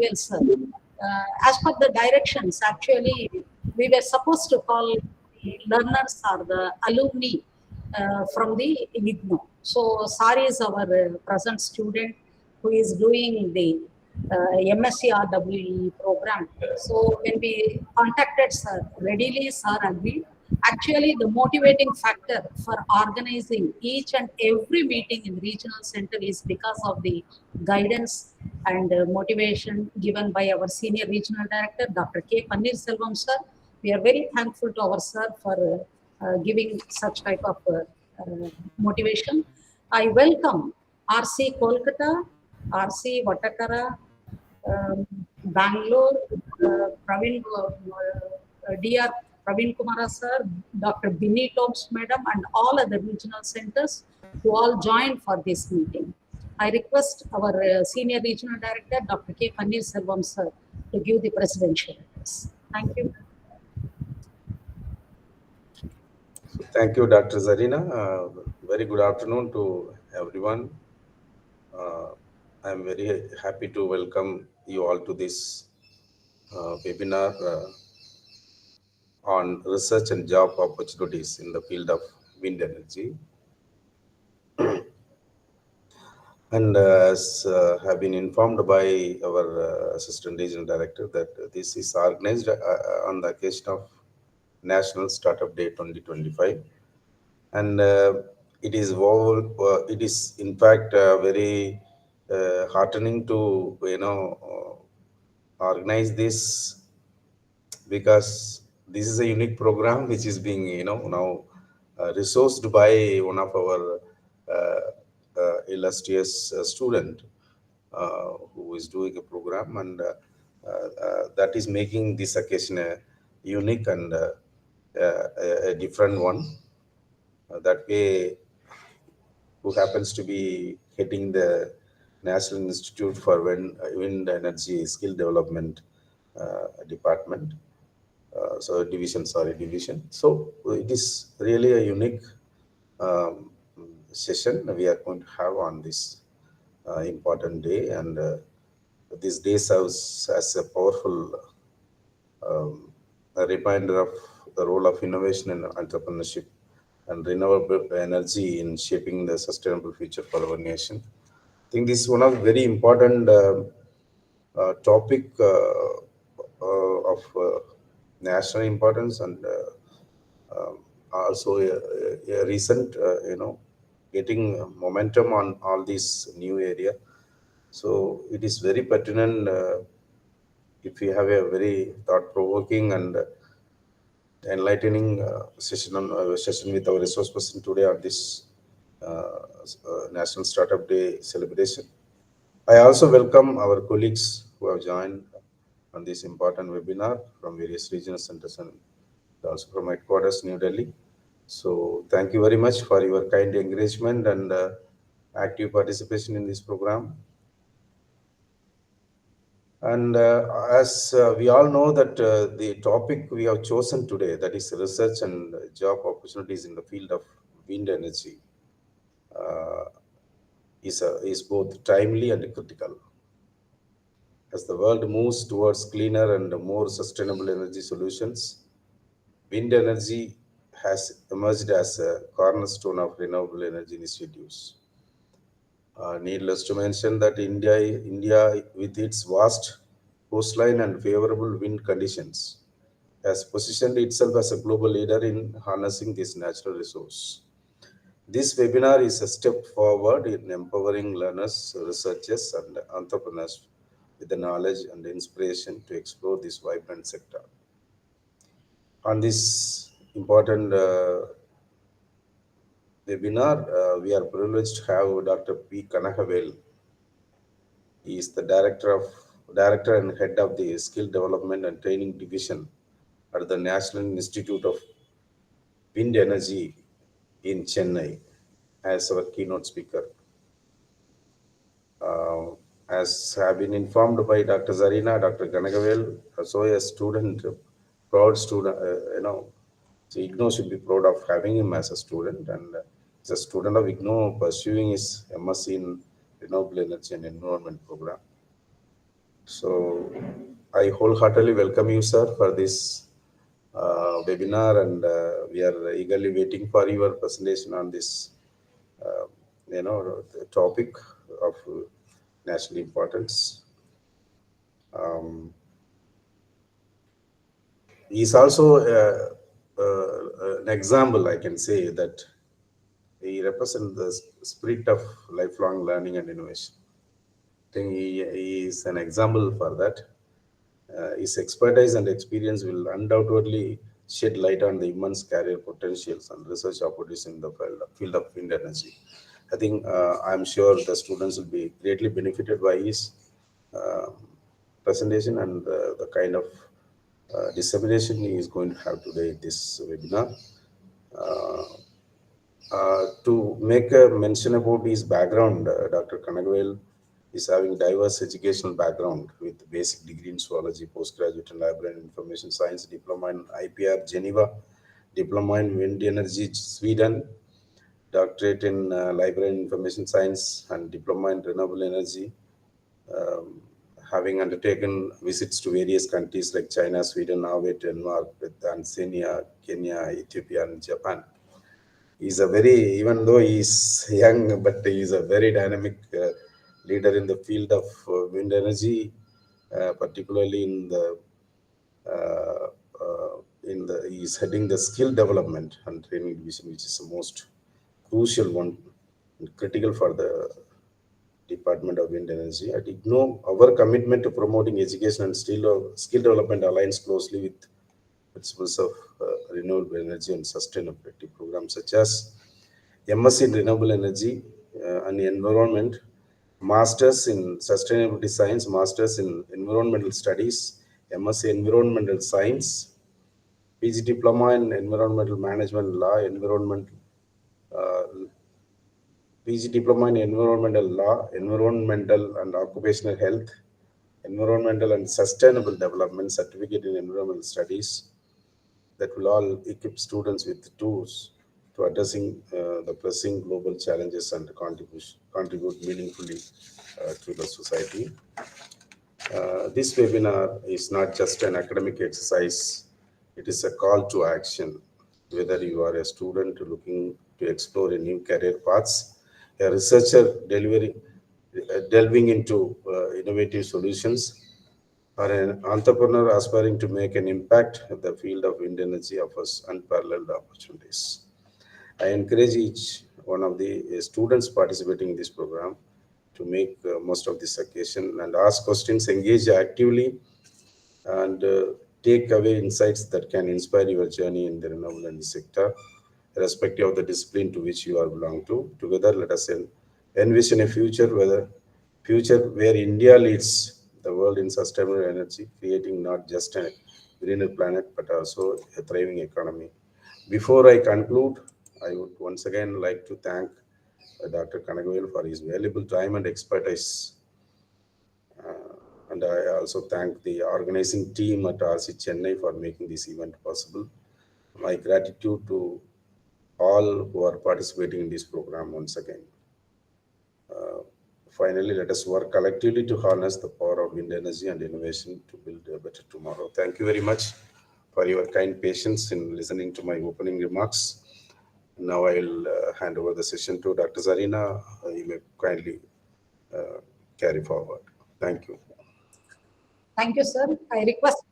Well, sir. As per the directions, actually, we were supposed to call the learners or the alumni from the IGNO. So, Sari is our present student who is doing the MSc RWE program. So, when we contacted Sir, readily Sir agreed. Actually, the motivating factor for organizing each and every meeting in regional center is because of the guidance and motivation given by our senior regional director, Dr. K. Panir Selvam, sir. We are very thankful to our sir for giving such type of motivation. I welcome RC Kolkata, RC Vatakara, Bangalore, Dr. Praveen Kumara sir, Dr. Binny Toms madam, and all other regional centers who all joined for this meeting. I request our senior regional director, Dr. K. Panir Selvam sir, to give the presidential address. Thank you. Thank you, Dr. Zarina. Very good afternoon to everyone. I'm very happy to welcome you all to this webinar on research and job opportunities in the field of wind energy. And as have been informed by our Assistant Regional Director that this is organized on the occasion of National Startup Day 2025. And it is in fact very heartening to organize this, because this is a unique program which is being now resourced by one of our illustrious student who is doing a program, and that is making this occasion a unique and a different one. That way, who happens to be heading the National Institute for Wind Energy Skill Development Department. Division. So it is really a unique um, session we are going to have on this important day, and this day serves as a powerful a reminder of the role of innovation and entrepreneurship and renewable energy in shaping the sustainable future for our nation. I think this is one of the very important topic of national importance, and also a recent, getting momentum on all these new area. So it is very pertinent if we have a very thought-provoking and enlightening session with our resource person today on this National Startup Day celebration. I also welcome our colleagues who have joined on this important webinar from various regional centers and also from headquarters, New Delhi. So thank you very much for your kind encouragement and active participation in this program. And as we all know that the topic we have chosen today, that is research and job opportunities in the field of wind energy, uh, is both timely and critical. As the world moves towards cleaner and more sustainable energy solutions, wind energy has emerged as a cornerstone of renewable energy initiatives. Needless to mention that India, with its vast coastline and favorable wind conditions, has positioned itself as a global leader in harnessing this natural resource. This webinar is a step forward in empowering learners, researchers, and entrepreneurs with the knowledge and inspiration to explore this vibrant sector. On this important webinar, we are privileged to have Dr. P. Kanakavel. He is the director and head of the Skill Development and Training Division at the National Institute of Wind Energy in Chennai as our keynote speaker. As have been informed by Dr. Zarina, Dr. Ganagavel, also a student, proud student, so IGNO should be proud of having him as a student, and he's a student of IGNO pursuing his MSc in Renewable Energy and Environment program. So I wholeheartedly welcome you, sir, for this webinar, and we are eagerly waiting for your presentation on this, uh, the topic of national importance. Um, he's also an example, I can say, that he represents the spirit of lifelong learning and innovation. I think he is an example for that. His expertise and experience will undoubtedly shed light on the immense career potentials and research opportunities in the field of wind energy. I think I'm sure the students will be greatly benefited by his uh, presentation and the kind of dissemination he is going to have today in this webinar. Uh, to make a mention about his background, Dr. Kanagvel is having diverse educational background with basic degree in zoology, postgraduate in library and information science, diploma in IPR Geneva, diploma in wind energy Sweden, doctorate in library and information science, and diploma in renewable energy. Um, Having undertaken visits to various countries like China, Sweden, Norway, Denmark, Tanzania, Kenya, Ethiopia, and Japan. He's a very, even though he's young, but he's a very dynamic leader in the field of wind energy, particularly uh, he's heading the skill development and training division, which is the most crucial one and critical for the Department of Wind Energy. At IGNO, our commitment to promoting education and skill development aligns closely with principles of renewable energy and sustainability programs such as MSc in Renewable Energy and Environment, Masters in Sustainability Science, Masters in Environmental Studies, MSc Environmental Science, PG Diploma in Environmental Management Law, uh, PG Diploma in Environmental Law, Environmental and Occupational Health, Environmental and Sustainable Development, Certificate in Environmental Studies, that will all equip students with tools to addressing the pressing global challenges and contribute meaningfully to the society. This webinar is not just an academic exercise, it is a call to action. Whether you are a student looking to explore a new career paths, a researcher delving into innovative solutions, or an entrepreneur aspiring to make an impact, the field of wind energy offers unparalleled opportunities. I encourage each one of the students participating in this program to make most of this occasion and ask questions, engage actively, and take away insights that can inspire your journey in the renewable energy sector, irrespective of the discipline to which you are belong to. Together, let us envision a future where India leads the world in sustainable energy, creating not just a greener planet but also a thriving economy. Before I conclude, I would once again like to thank Dr. Kanagvel for his valuable time and expertise. And I also thank the organizing team at RC Chennai for making this event possible. My gratitude to all who are participating in this program once again. Finally, let us work collectively to harness the power of wind energy and innovation to build a better tomorrow. Thank you very much for your kind patience in listening to my opening remarks. Now I will hand over the session to Dr. Zarina. You may kindly carry forward. Thank you. Thank you, sir. I request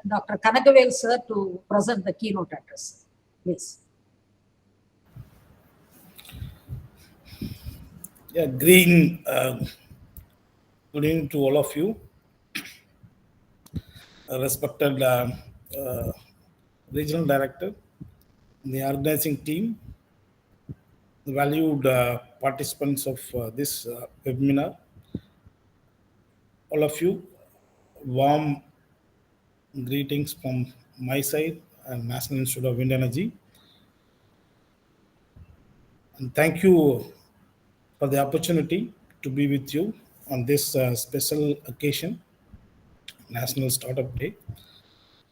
Dr. Kanagavel, sir, to present the keynote address. Please. Yeah, good evening to all of you, respected regional director, the organizing team, the valued participants of this webinar, all of you, warm greetings from my side and National Institute of Wind Energy. And thank you for the opportunity to be with you on this special occasion, National Startup Day,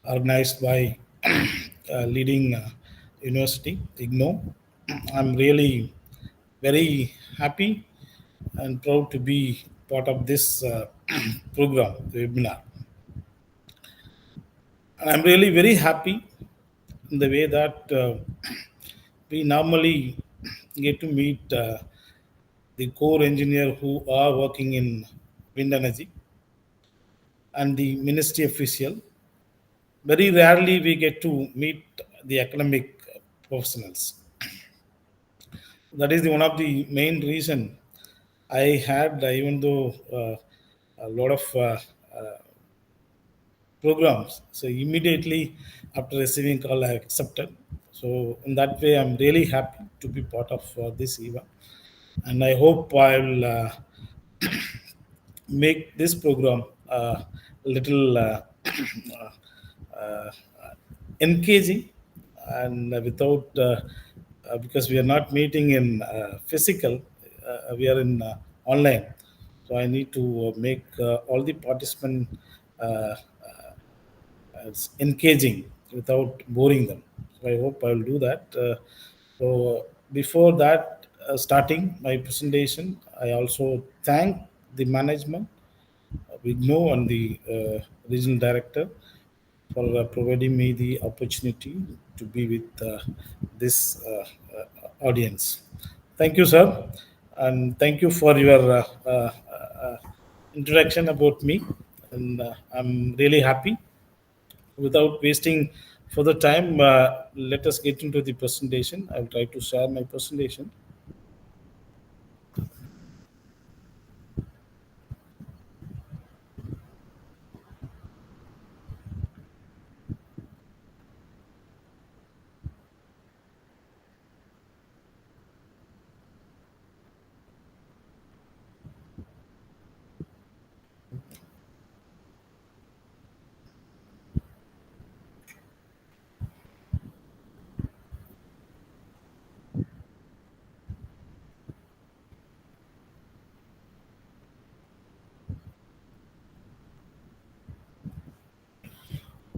organized by leading university, IGNO. I'm really very happy and proud to be part of this program, the webinar. And I'm really very happy in the way that we normally get to meet the core engineer who are working in wind energy and the ministry official. Very rarely we get to meet the academic professionals. That is one of the main reason I had, even though a lot of programs. So immediately after receiving call, I accepted. So in that way, I'm really happy to be part of this event, and I hope I will make this program a little uh, engaging and without because we are not meeting in physical, we are in online. So I need to make all the participants uh, as engaging without boring them. So I hope I will do that. So before that, starting my presentation, I also thank the management, Vigno and the regional director for providing me the opportunity to be with this audience. Thank you, sir, and thank you for your introduction about me. And I'm really happy. Without wasting further time, let us get into the presentation. I'll try to share my presentation.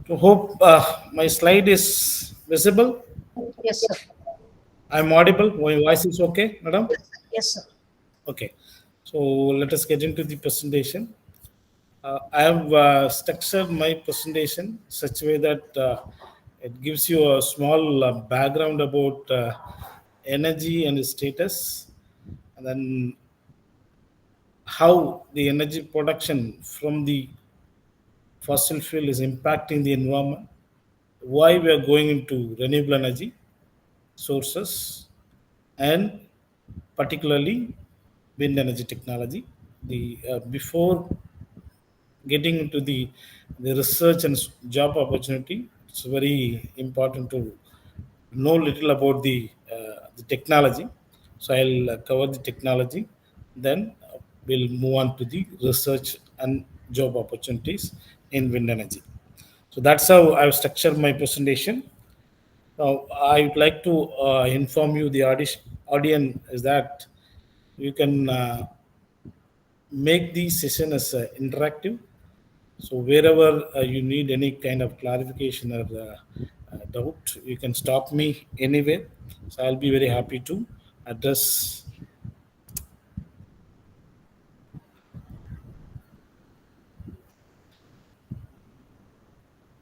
So hope my slide is visible. Yes, sir. I'm audible. My voice is okay, madam? Yes, sir. Okay. So let us get into the presentation. I have structured my presentation such a way that it gives you a small background about energy and its status, and then how the energy production from the fossil fuel is impacting the environment, why we are going into renewable energy sources, and particularly wind energy technology. The before getting into the research and job opportunity, it's very important to know little about the technology. So I'll cover the technology, then we'll move on to the research and job opportunities in wind energy. So that's how I've structured my presentation. Now I would like to inform you the audience is that you can make the session as interactive. So wherever you need any kind of clarification or doubt, you can stop me anywhere. So I'll be very happy to address.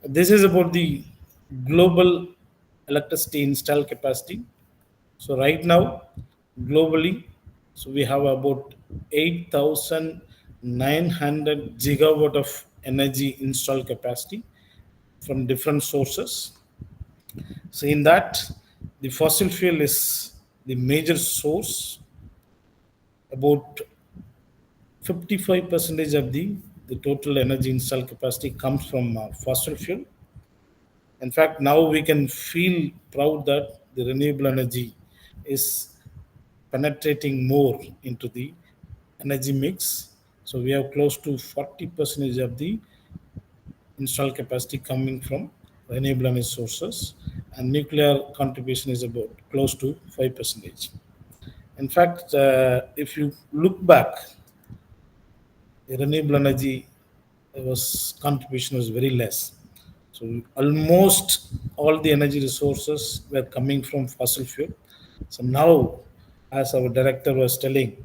This is about the global electricity install capacity. So right now, globally, so we have about 8,900 gigawatt of energy install capacity from different sources. So in that, the fossil fuel is the major source. About 55% of the total energy installed capacity comes from fossil fuel. In fact, now we can feel proud that the renewable energy is penetrating more into the energy mix. So we have close to 40% of the installed capacity coming from renewable energy sources, and nuclear contribution is about close to 5%. In fact, if you look back, the renewable energy was contribution was very less. So almost all the energy resources were coming from fossil fuel. So now, as our director was telling,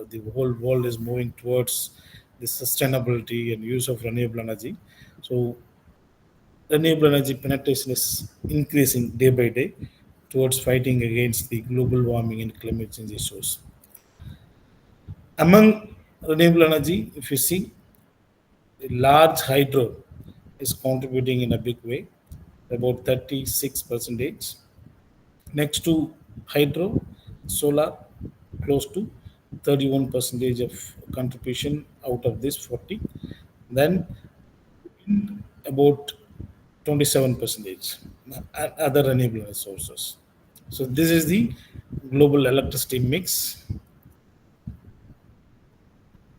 the whole world is moving towards the sustainability and use of renewable energy. So renewable energy penetration is increasing day by day towards fighting against the global warming and climate change issues. Among renewable energy, if you see, large hydro is contributing in a big way, about 36 percentage. Next to hydro, solar, close to 31 percentage of contribution out of this 40. Then about 27 percentage other renewable sources. So this is the global electricity mix.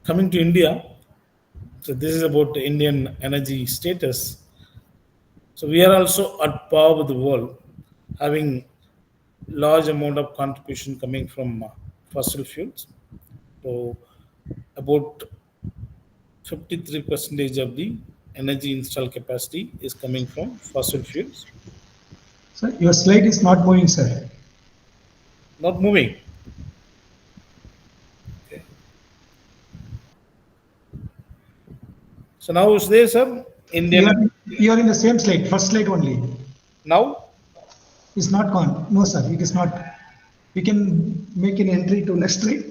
Coming to India, so this is about the Indian energy status. So we are also at par with the world, having large amount of contribution coming from fossil fuels. So about 53 percentage of the energy installed capacity is coming from fossil fuels. Sir, your slide is not moving, sir. Not moving. Okay. So now is there, sir? Indian. You are in the same slide, first slide only. Now? It's not gone. No, sir, it is not. We can make an entry to next slide.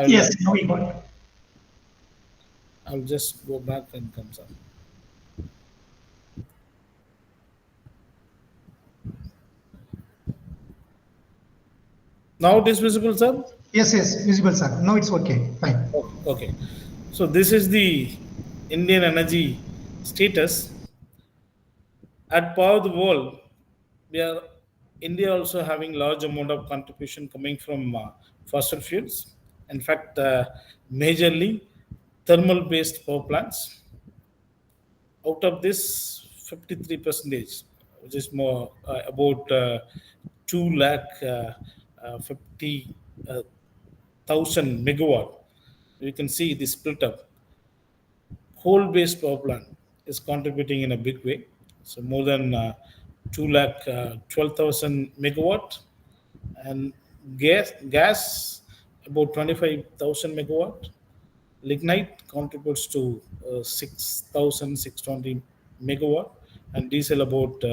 Yes, now we got. I'll just go back and come, sir. Now it is visible, sir? Yes, visible, sir. Now it's okay. Fine. Okay. So this is the Indian energy status. At par of the world, India also having large amount of contribution coming from fossil fuels. In fact, majorly thermal based power plants. Out of this 53 percentage, which is more about 250,000 megawatt, you can see the split up. Coal based power plant is contributing in a big way. So more than 212,000 megawatt, and gas about 25,000 megawatt. Lignite contributes to 6,620 megawatt, and diesel about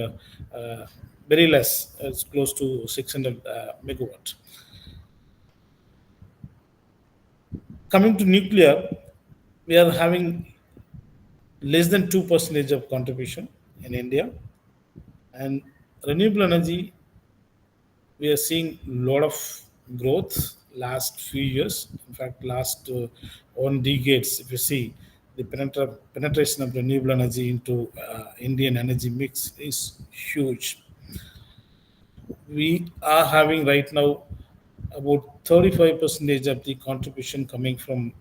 very less, it's close to 600 megawatt. Coming to nuclear, we are having less than 2% of contribution in India, and renewable energy, we are seeing a lot of growth last few years. In fact, last 1 decades, if you see, the penetration of renewable energy into Indian energy mix is huge. We are having right now about 35% of the contribution coming from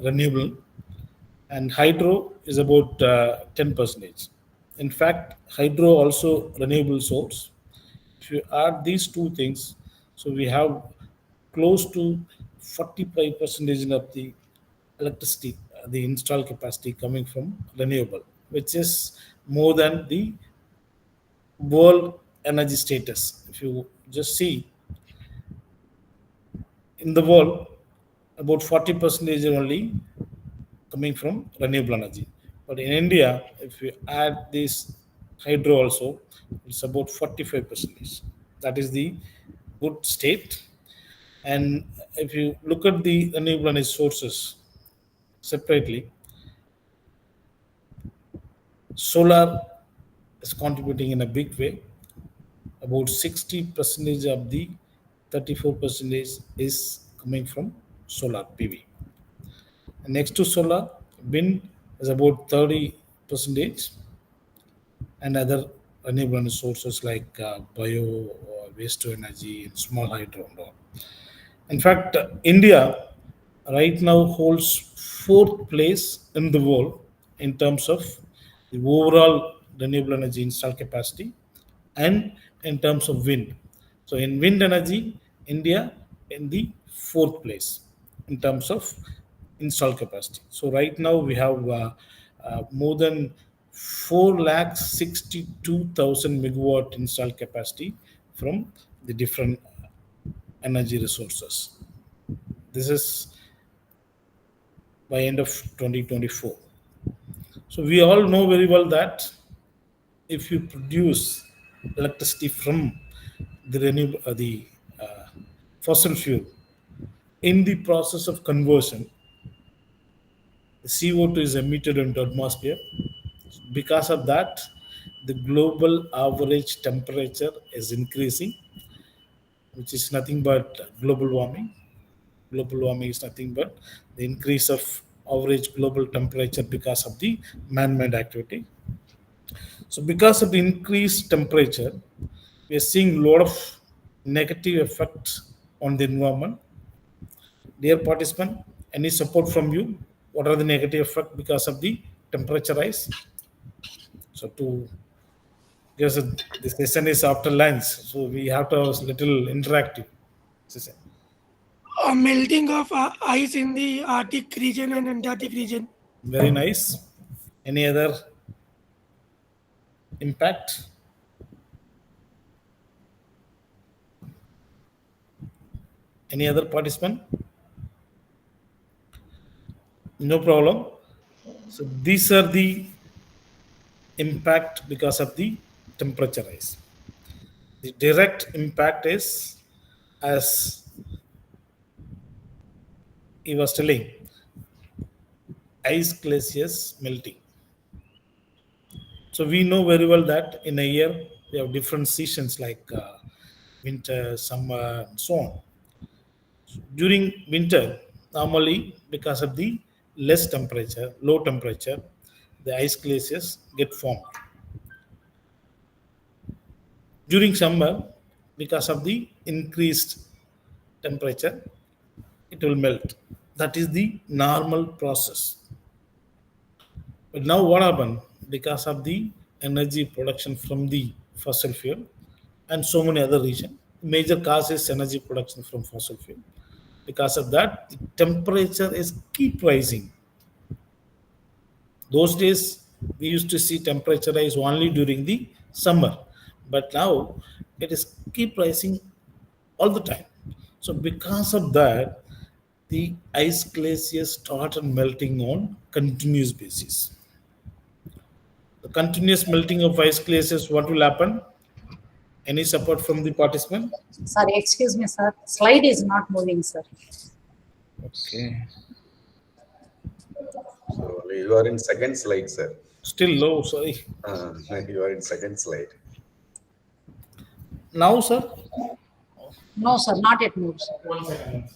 renewable, and hydro is about 10%. In fact, hydro also renewable source. If you add these two things, so we have close to 45% of the electricity, the installed capacity coming from renewable, which is more than the world energy status. If you just see, in the world, about 40% only coming from renewable energy. But in India, if you add this hydro also, it's about 45%. That is the good state. And if you look at the renewable energy sources separately, solar is contributing in a big way. About 60% of the 34% is coming from solar PV. And next to solar, wind is about 30%, and other renewable energy sources like bio or waste to energy and small hydro and all. In fact, India right now holds 4th place in the world in terms of the overall renewable energy installed capacity and in terms of wind. So in wind energy, India in the 4th place in terms of installed capacity. So right now we have more than 462,000 megawatt installed capacity from the different energy resources. This is by end of 2024. So we all know very well that if you produce electricity from the fossil fuel, in the process of conversion, the CO2 is emitted into atmosphere. Because of that, the global average temperature is increasing, which is nothing but global warming. Global warming is nothing but the increase of average global temperature because of the man-made activity. So because of the increased temperature, we are seeing a lot of negative effects on the environment. Dear participant, any support from you? What are the negative effects because of the temperature rise? So to because the session is after lunch, so we have to have a little interactive session. Melting of ice in the Arctic region and Antarctic region. Very nice. Any other impact? Any other participant? No problem. So these are the impact because of the temperature rise. The direct impact is, as he was telling, ice glaciers melting. So we know very well that in a year we have different seasons like winter, summer, and so on. During winter, normally because of the less temperature, low temperature, the ice glaciers get formed. During summer, because of the increased temperature, it will melt. That is the normal process. But now what happened? Because of the energy production from the fossil fuel and so many other reasons, major cause is energy production from fossil fuel. Because of that, the temperature is keep rising. Those days, we used to see temperature rise only during the summer, but now it is keep rising all the time. So because of that, the ice glaciers started melting on continuous basis. The continuous melting of ice glaciers, what will happen? Any support from the participant? Sorry, excuse me, sir. Slide is not moving, sir. Okay. So you are in second slide, sir. Still low, sorry. You are in second slide. Now, sir? No, sir, not yet moved, sir. 1 second.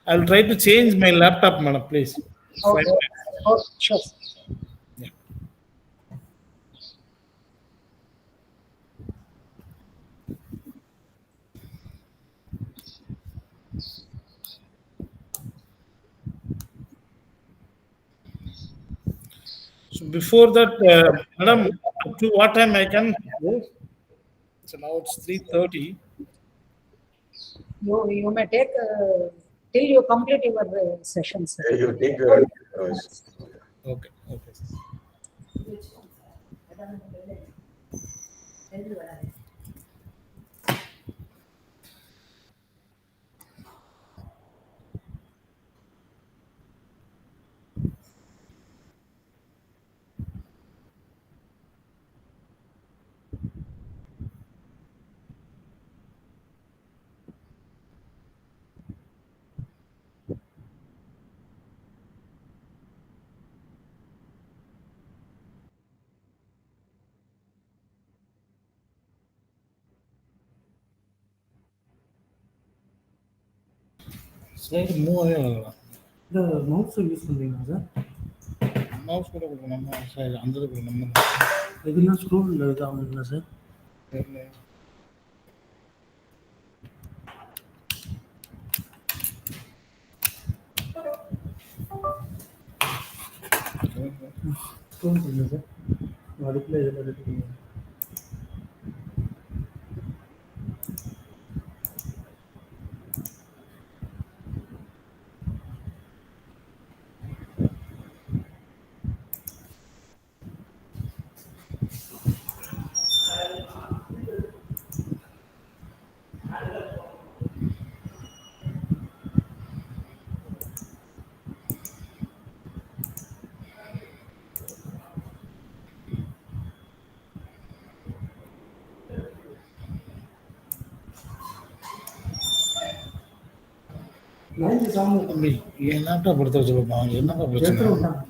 I'll try to change my laptop, madam, please. Okay. Oh, sure. Yeah. So before that, madam, up to what time I can go? So now it's 3:30. You may take till you complete your session, sir. You take your Okay, okay. Slide move ஆகலாம். இந்த mouse use பண்ணுறீங்களா sir? Mouse கூட கொடுக்கணும் நம்ம சரி அந்த நம்ம இதெல்லாம் ஸ்க்ரோல் இதாகுங்களா சார்? ஸ்க்ரோல் பண்ணுங்க சார். அதுக்குள்ளே இதில் எடுத்துக்கோங்க. தம்பி என் லேப்டாப் எடுத்து வச்சுருப்பா, என்னப்பா பிரச்சனை? எடுத்துட்டு விட்டாங்க.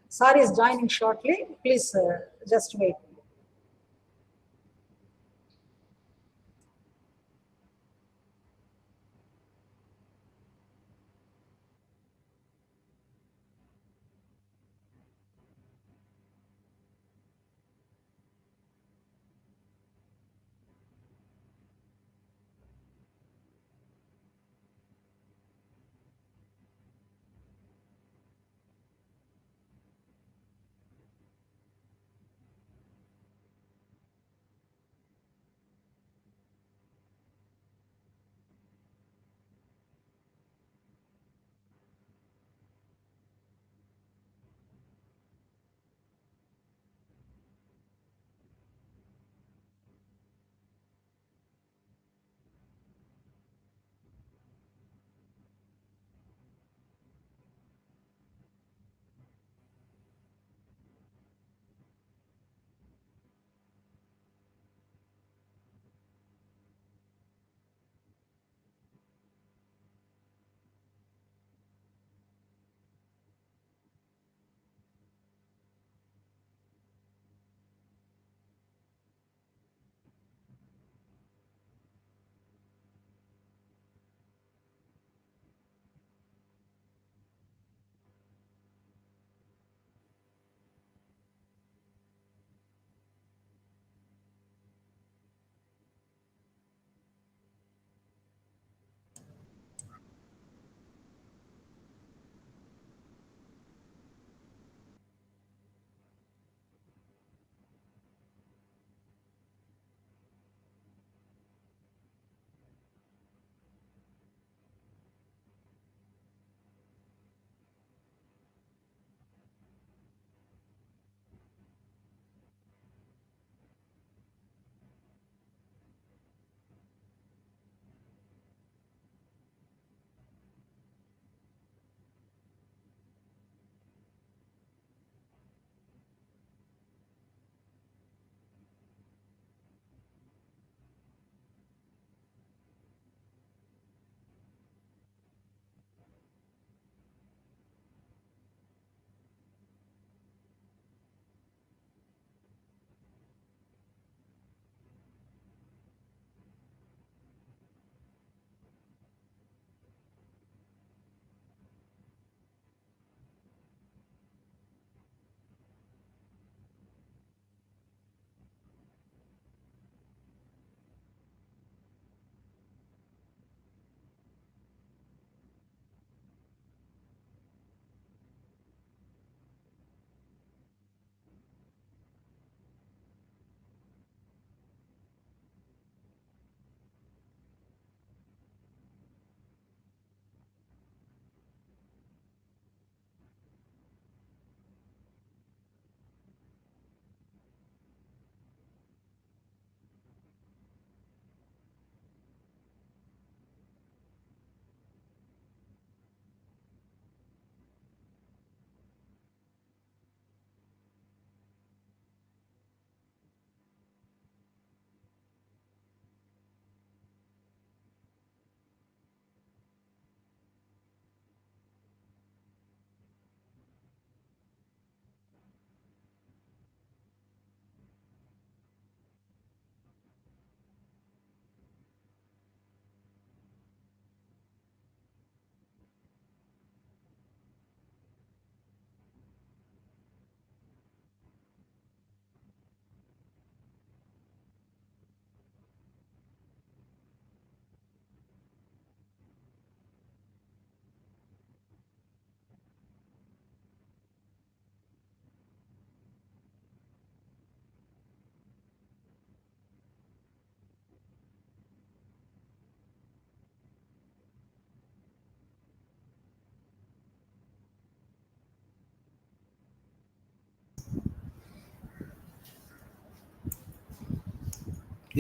Sir is joining shortly. Please just wait.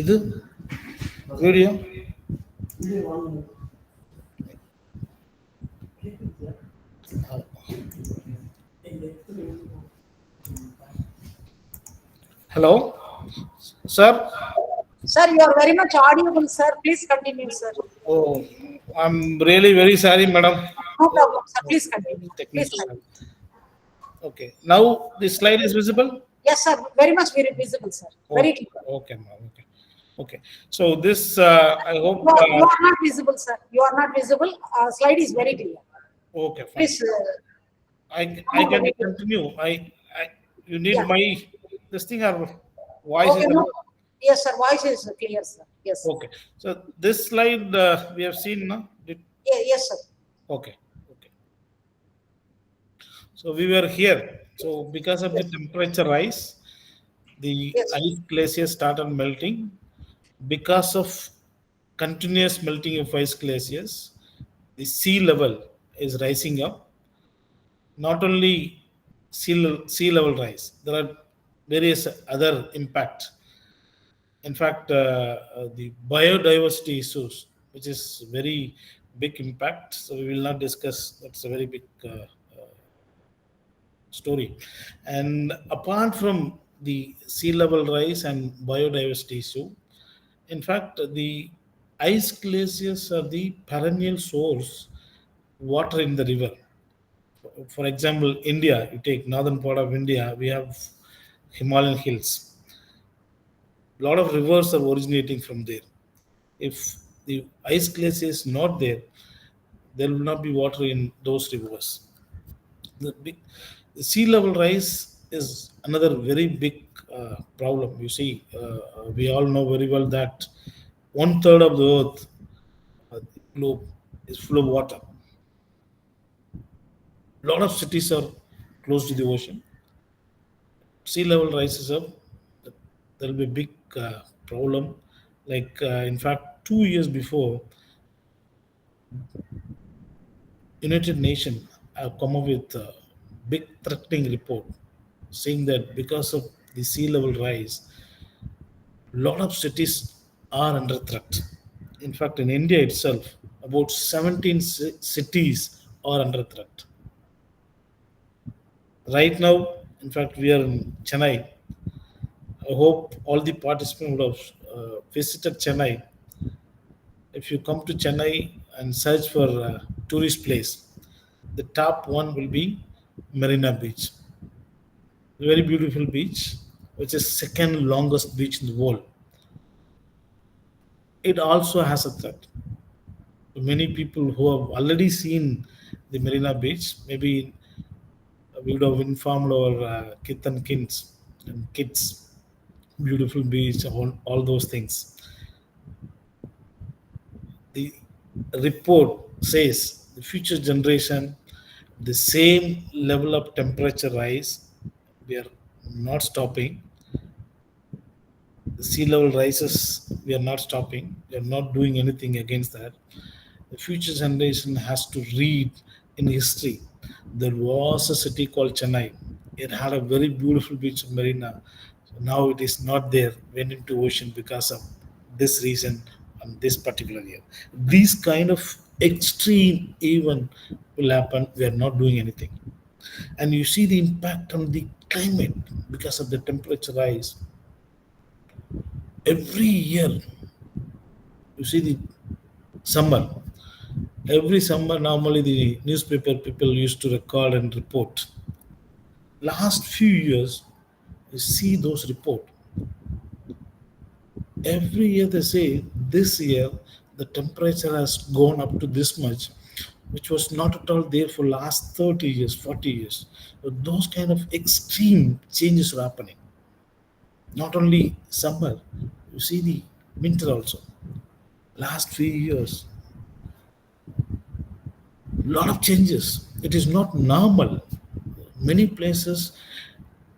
இது video hello sir. Sir, you are very much audible, sir. Please continue, sir. Oh, I'm really very sorry madam. No problem, sir. Please continue. Please Technical. continue. Okay. Now the slide is visible? Yes, sir. Very much very visible, sir. Very Okay. clear. Okay, ma'am. Okay. Okay. So this, I hope, You are not visible, sir. You are not visible. Slide is very clear. okay, fine. Please. I can continue. You need Yeah. my, this thing or voice Okay, is no. Yes, sir. Voice is clear, sir. Yes. okay. So this slide we have seen, no? Yes, sir. Okay. Okay. So we were here. So because of the temperature rise, the Yes. ice glaciers started melting. Because of continuous melting of ice glaciers, the sea level is rising up. Not only sea level rise, there are various other impacts. In fact, the biodiversity issues, which is very big impact. So we will not discuss. That's a very big story. And apart from the sea level rise and biodiversity issue, in fact, the ice glaciers are the perennial source water in the river. For example, India, you take northern part of India, we have Himalayan hills. A lot of rivers are originating from there. If the ice glacier is not there, there will not be water in those rivers. The sea level rise is another very big problem. You see, we all know very well that 1/3 of the earth, the globe, is full of water. A lot of cities are close to the ocean. Sea level rises up, there will be a big problem. Like, in fact, 2 years before, United Nations have come up with a big threatening report saying that because of the sea level rise, a lot of cities are under threat. In fact, in India itself, about 17 cities are under threat. Right now, in fact, we are in Chennai. I hope all the participants would have visited Chennai. If you come to Chennai and search for a tourist place, the top one will be Marina Beach. A very beautiful beach, which is second longest beach in the world. It also has a threat. Many people who have already seen the Marina Beach, maybe we would have informed our kith and kins and kids. Beautiful beach, all those things. The report says the future generation, the same level of temperature rise, we are not stopping. The sea level rises, we are not stopping. We are not doing anything against that. The future generation has to read in history. There was a city called Chennai. It had a very beautiful beach of Marina. So now it is not there, went into ocean because of this reason on this particular year. These kind of extreme event will happen. We are not doing anything. And you see the impact on the climate because of the temperature rise. Every year, you see the summer. Every summer, normally the newspaper people used to record and report. Last few years, you see those report. Every year they say this year the temperature has gone up to this much, which was not at all there for last 30 years, 40 years. So those kind of extreme changes are happening. Not only summer, you see the winter also. Last few years, lot of changes. It is not normal. Many places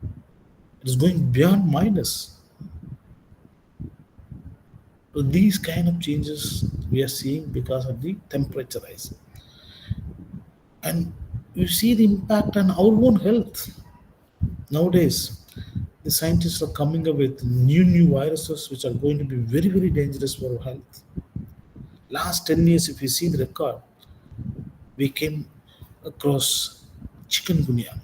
it is going beyond minus. So these kind of changes we are seeing because of the temperature rise. And you see the impact on our own health. Nowadays, the scientists are coming up with new viruses which are going to be very, very dangerous for our health. Last 10 years, if you see the record, we came across chikungunya.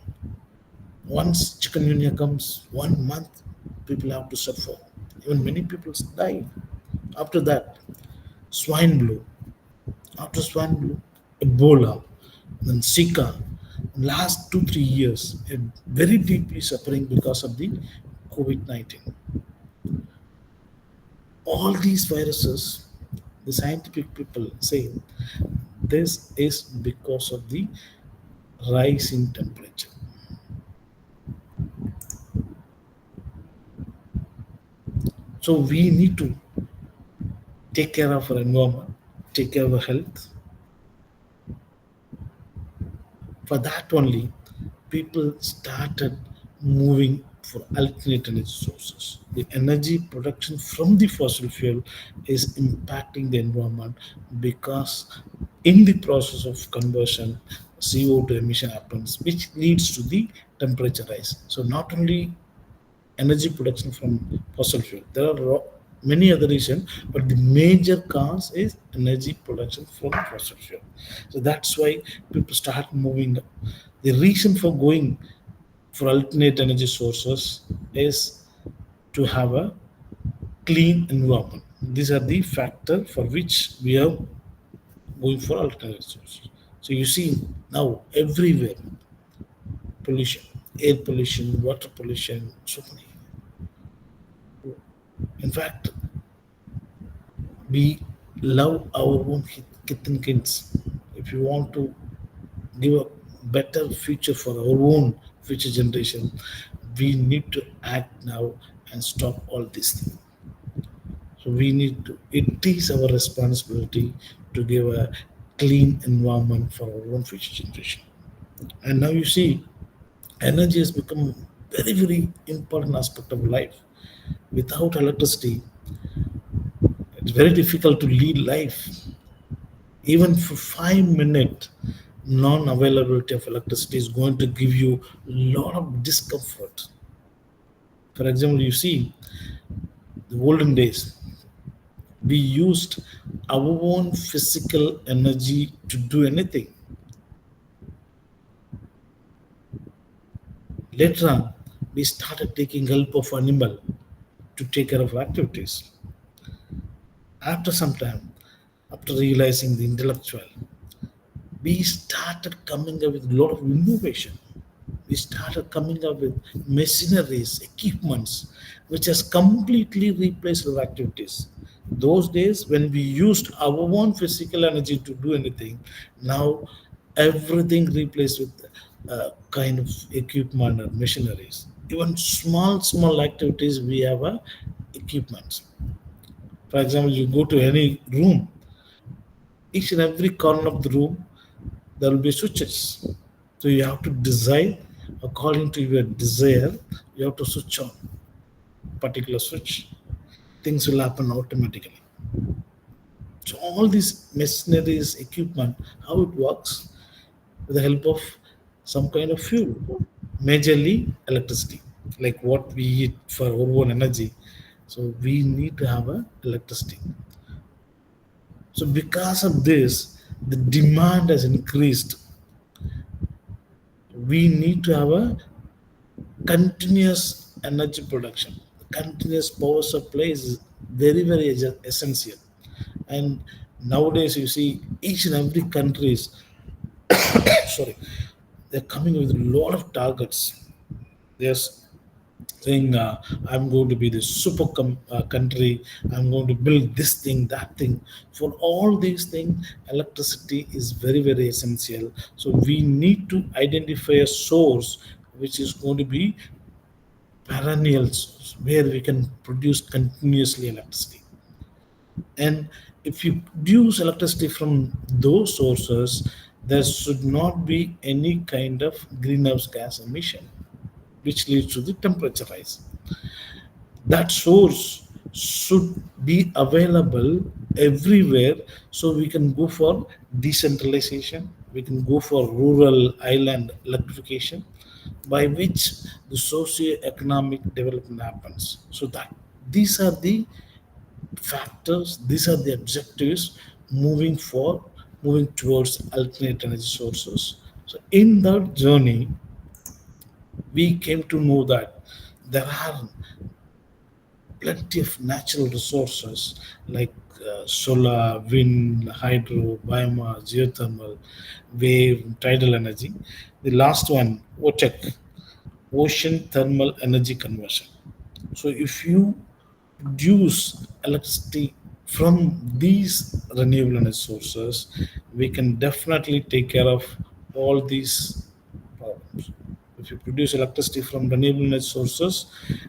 Once chikungunya comes, 1 month, people have to suffer. Even many people die. After that, swine flu. After swine flu, Ebola, then Zika, last 2-3 years, very deeply suffering because of the COVID-19. All these viruses, the scientific people say this is because of the rise in temperature. So we need to take care of our environment, take care of our health. For that only, people started moving for alternate energy sources. The energy production from the fossil fuel is impacting the environment because in the process of conversion, CO2 emission happens, which leads to the temperature rise. So not only energy production from fossil fuel, there are many other reasons, but the major cause is energy production from fossil fuel. So that's why people start moving up. The reason for going for alternate energy sources is to have a clean environment. These are the factors for which we are going for alternate sources. So you see now everywhere pollution, air pollution, water pollution, so many. In fact, we love our own kith and kins. If you want to give a better future for our own future generation, we need to act now and stop all these things. So we need to, it is our responsibility to give a clean environment for our own future generation. And now you see, energy has become very, very important aspect of life. Without electricity, it's very difficult to lead life. Even for 5 minutes, non-availability of electricity is going to give you a lot of discomfort. For example, you see, the olden days, we used our own physical energy to do anything. Later on, we started taking help of animal to take care of our activities. After some time, after realizing the intellectual, we started coming up with a lot of innovation. We started coming up with machineries, equipments, which has completely replaced our activities. Those days, when we used our own physical energy to do anything, now everything replaced with kind of equipment or machineries. Even small activities, we have equipment. For example, you go to any room, each and every corner of the room, there will be switches. So you have to design according to your desire. You have to switch on particular switch. Things will happen automatically. So all these machineries, equipment, how it works with the help of some kind of fuel, majorly electricity, like what we eat for our own energy. So we need to have electricity. So because of this, the demand has increased. We need to have a continuous energy production. Continuous power supply is very, very essential. And nowadays, you see, each and every country is, sorry, they're coming with a lot of targets. They're saying, I'm going to be the super country, I'm going to build this thing, that thing. For all these things, electricity is very, very essential. So we need to identify a source which is going to be perennial source, where we can produce continuously electricity. And if you produce electricity from those sources, there should not be any kind of greenhouse gas emission, which leads to the temperature rise. That source should be available everywhere, so we can go for decentralization, we can go for rural island electrification, by which the socio-economic development happens. So that these are the factors, these are the objectives moving towards alternate energy sources. So in that journey, we came to know that there are plenty of natural resources like solar, wind, hydro, biomass, geothermal, wave, tidal energy. The last one, OTEC, ocean thermal energy conversion. So if you produce electricity from these renewable energy sources, we can definitely take care of all these problems. If you produce electricity from renewable energy sources,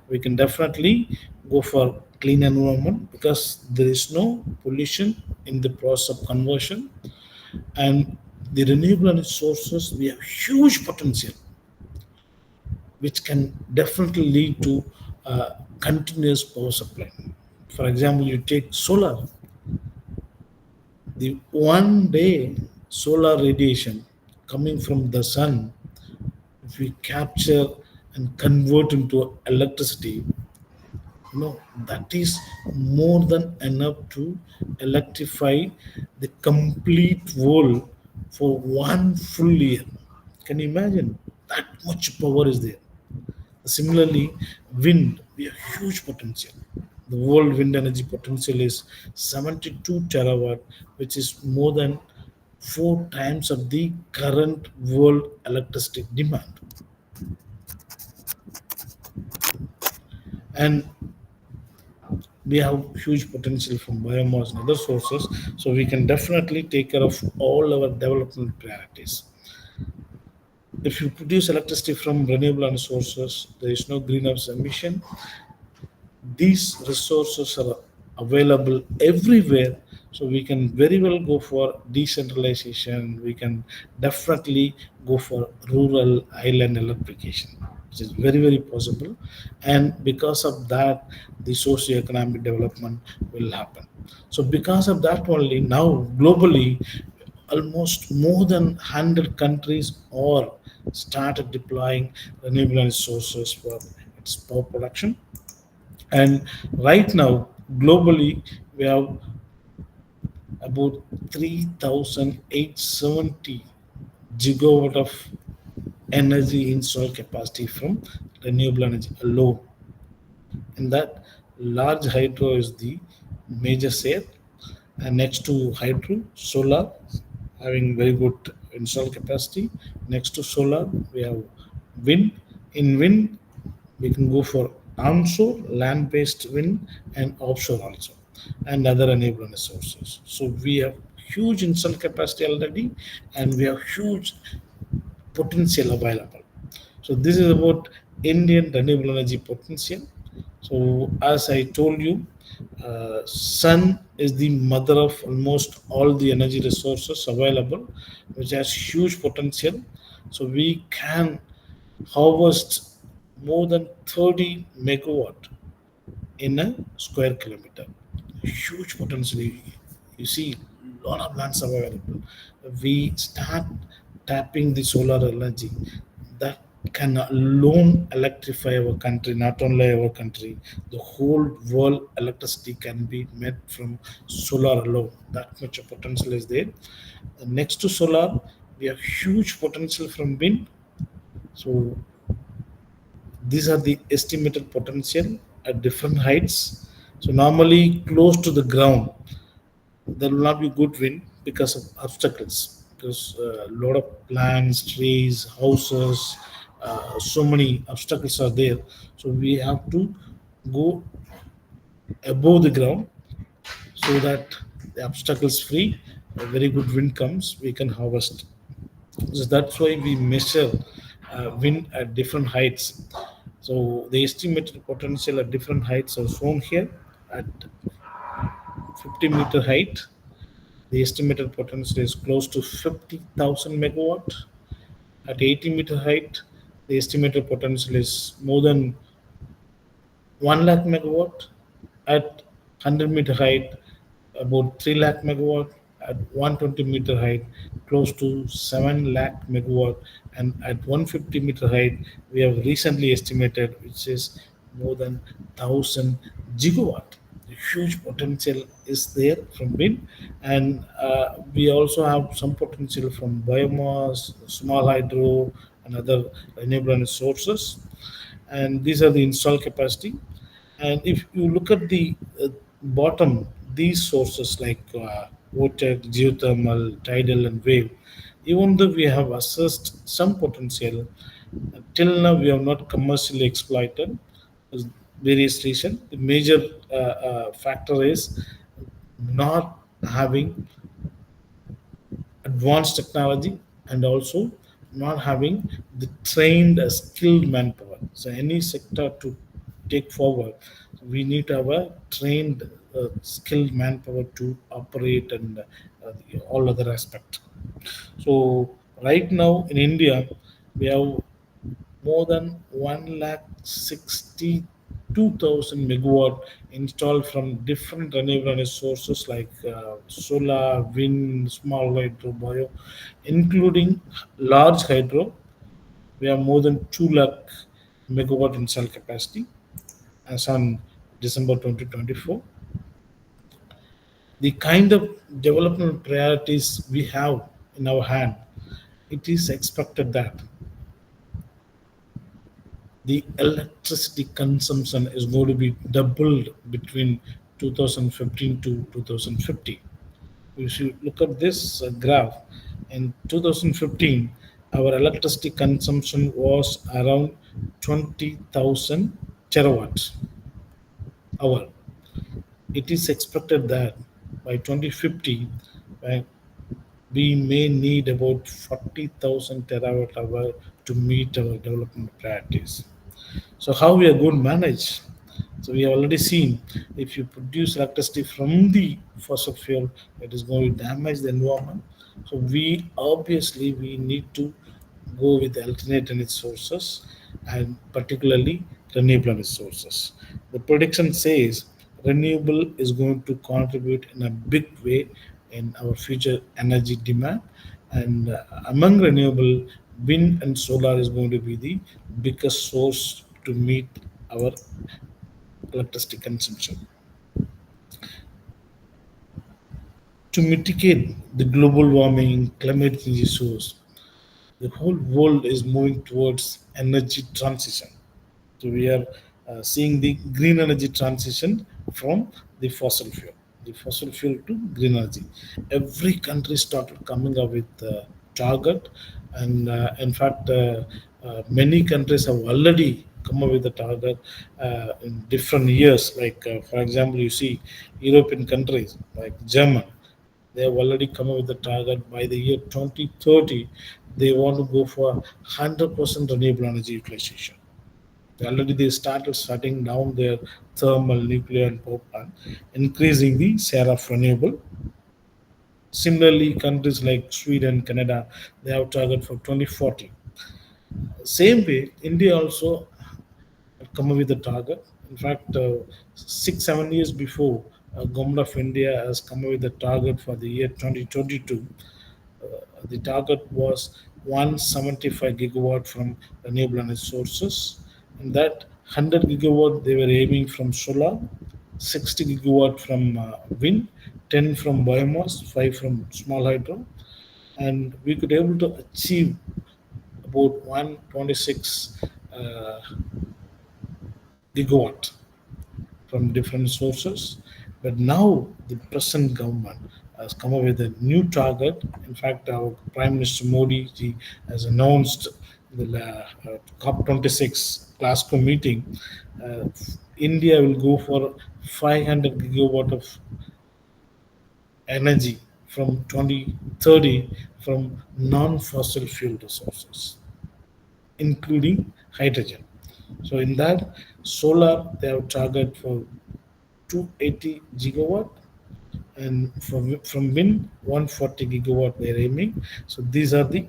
we can definitely go for clean environment because there is no pollution in the process of conversion. And the renewable energy sources, we have huge potential which can definitely lead to continuous power supply. For example, you take solar. The one day solar radiation coming from the sun, if we capture and convert into electricity, that is more than enough to electrify the complete world for one full year. Can you imagine? That much power is there. Similarly, wind, we have huge potential. The world wind energy potential is 72 terawatt, which is more than 4 times of the current world electricity demand. And we have huge potential from biomass and other sources, so we can definitely take care of all our development priorities. If you produce electricity from renewable energy sources, there is no greenhouse emission. These resources are available everywhere, so we can very well go for decentralization. We can definitely go for rural island electrification, which is very, very possible. And because of that, the socio-economic development will happen. So because of that only, now globally, almost more than 100 countries are started deploying renewable energy sources for its power production. And right now, globally, we have about 3,870 gigawatt of energy installed capacity from renewable energy alone. In that, large hydro is the major share, and next to hydro, solar, having very good installed capacity. Next to solar, we have wind. In wind, we can go for onshore, land-based wind, and offshore also, and other renewable energy sources. So we have huge installed capacity already, and we have huge potential available. So this is about Indian renewable energy potential. So as I told you, sun is the mother of almost all the energy resources available, which has huge potential. So we can harvest more than 30 megawatt in a square kilometer. Huge potential. You see, a lot of lands are available. We start tapping the solar energy that can alone electrify our country, not only our country, the whole world electricity can be met from solar alone. That much of potential is there. Next to solar, we have huge potential from wind. So these are the estimated potential at different heights. So normally close to the ground, there will not be good wind because of obstacles. Because a lot of plants, trees, houses, so many obstacles are there. So we have to go above the ground so that the obstacles free, a very good wind comes, we can harvest. So that's why we measure wind at different heights. So the estimated potential at different heights are shown here. At 50-meter height, the estimated potential is close to 50,000 megawatt. At 80-meter height, the estimated potential is more than 1 lakh megawatt. At 100-meter height, about 3 lakh megawatt. At 120-meter height, close to 7 lakh megawatt. And at 150-meter height, we have recently estimated, which is more than 1,000 gigawatt. The huge potential is there from wind, and we also have some potential from biomass, small hydro, and other renewable energy sources. And these are the installed capacity. And if you look at the bottom, these sources like water, geothermal, tidal, and wave, even though we have assessed some potential, till now we have not commercially exploited various reasons. The major factor is not having advanced technology and also not having the trained skilled manpower. So any sector to take forward, we need to have a trained skilled manpower to operate and all other aspects. So right now in India, we have more than 162,000 megawatt installed from different renewable energy sources like solar, wind, small hydro, bio, including large hydro. We have more than 2 lakh megawatt installed capacity as on December 2024. The kind of development priorities we have in our hand, it is expected that the electricity consumption is going to be doubled between 2015 to 2050. If you look at this graph, in 2015, our electricity consumption was around 20,000 terawatts hour. It is expected that by 2050, by we may need about 40,000 terawatt hour to meet our development priorities. So how we are going to manage? So we have already seen if you produce electricity from the fossil fuel, it is going to damage the environment. So we need to go with alternate energy sources and particularly renewable energy sources. The prediction says renewable is going to contribute in a big way in our future energy demand, and among renewable, wind and solar is going to be the biggest source to meet our electricity consumption. To mitigate the global warming, climate change issues, the whole world is moving towards energy transition. So we are seeing the green energy transition from the fossil fuel to green energy. Every country started coming up with target, and in fact, many countries have already come up with the target in different years. Like for example, you see European countries like German, they have already come up with the target by the year 2030. They want to go for 100% renewable energy utilization. Already they started shutting down their thermal, nuclear, and power plant, increasing the share of renewable. Similarly, countries like Sweden, Canada, they have target for 2040. Same way, India also come up with a target. In fact, 6 7 years before, Government of India has come up with a target for the year 2022. The target was 175 gigawatt from renewable energy sources, and that 100 gigawatt they were aiming from solar, 60 gigawatt from wind, 10 from biomass, 5 from small hydro, and we could able to achieve about 126 gigawatt from different sources. But now the present government has come up with a new target. In fact, our Prime Minister Modi ji has announced the COP26 Glasgow meeting. India will go for 500 gigawatt of energy from 2030 from non-fossil fuel resources, including hydrogen. So in that, solar they have target for 280 gigawatt, and from wind 140 gigawatt they're aiming. So these are the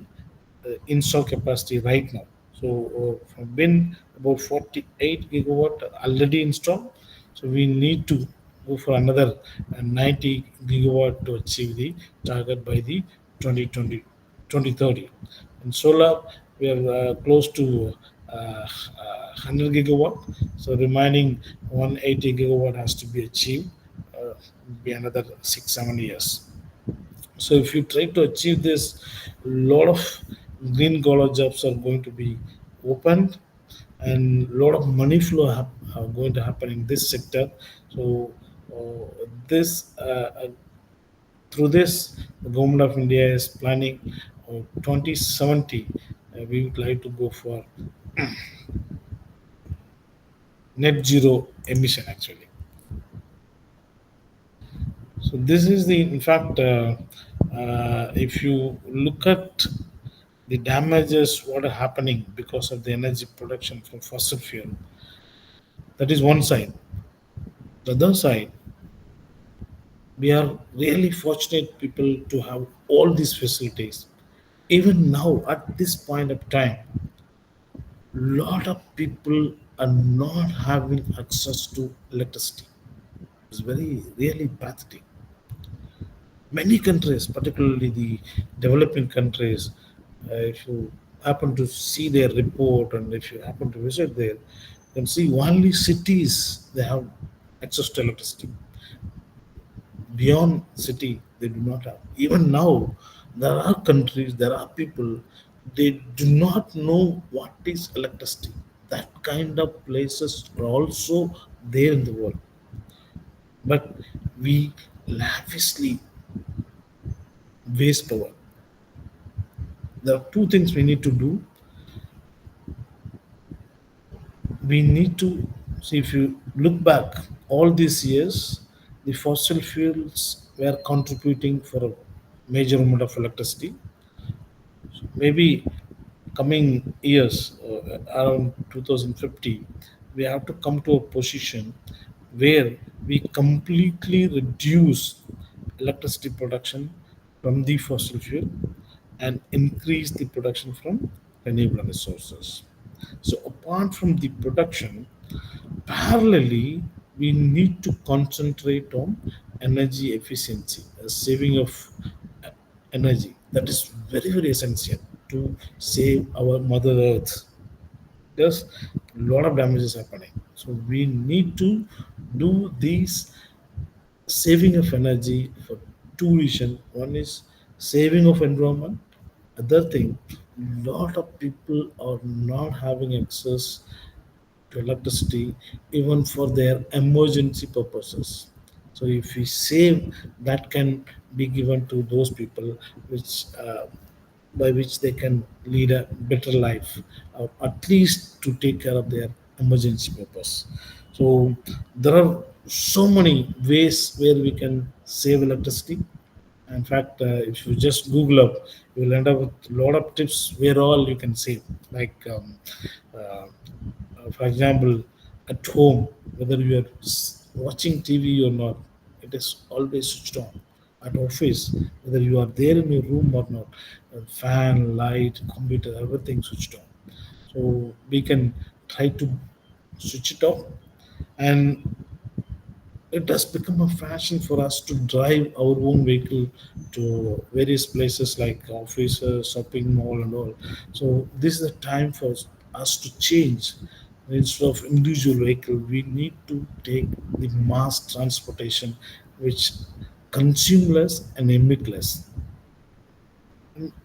install capacity right now. So from wind about 48 gigawatt already installed. So we need to go for another 90 gigawatt to achieve the target by the 2020 2030. In solar, we are close to 100 gigawatt. So remaining 180 gigawatt has to be achieved be another 6 7 years. So if you try to achieve this, a lot of green collar jobs are going to be opened, and a lot of money flow are going to happen in this sector. So this through this, the government of India is planning 2070. We would like to go for net zero emission actually. So this is the, in fact, if you look at the damages what are happening because of the energy production from fossil fuel, that is one side. The other side, we are really fortunate people to have all these facilities. Even now, at this point of time, lot of people are not having access to electricity. It's very really pathetic. Many countries, particularly the developing countries, if you happen to see their report and if you happen to visit there, you can see only cities they have access to electricity. Beyond city, they do not have. Even now, there are countries, there are people, they do not know what is electricity. That kind of places are also there in the world. But we lavishly waste power. There are two things we need to do. We need to see, if you look back all these years, the fossil fuels were contributing for a major amount of electricity. Maybe coming years, around 2050, we have to come to a position where we completely reduce electricity production from the fossil fuel and increase the production from renewable resources. So apart from the production, parallelly, we need to concentrate on energy efficiency, saving of energy. That is very, very essential to save our Mother Earth. There's a lot of damage is happening. So we need to do these saving of energy for two reasons. One is saving of environment. Other thing, lot of people are not having access to electricity even for their emergency purposes. So if we save, that can be given to those people which by which they can lead a better life, or at least to take care of their emergency purpose. So there are so many ways where we can save electricity. In fact, if you just Google up, you will end up with a lot of tips where all you can save. Like, for example, at home, whether you are watching TV or not, it is always switched on. At office, whether you are there in your room or not, fan, light, computer, everything switched on. So we can try to switch it off, and it has become a fashion for us to drive our own vehicle to various places like offices, shopping mall, and all. So this is the time for us to change. Instead of individual vehicle, we need to take the mass transportation, which consume less and emit less.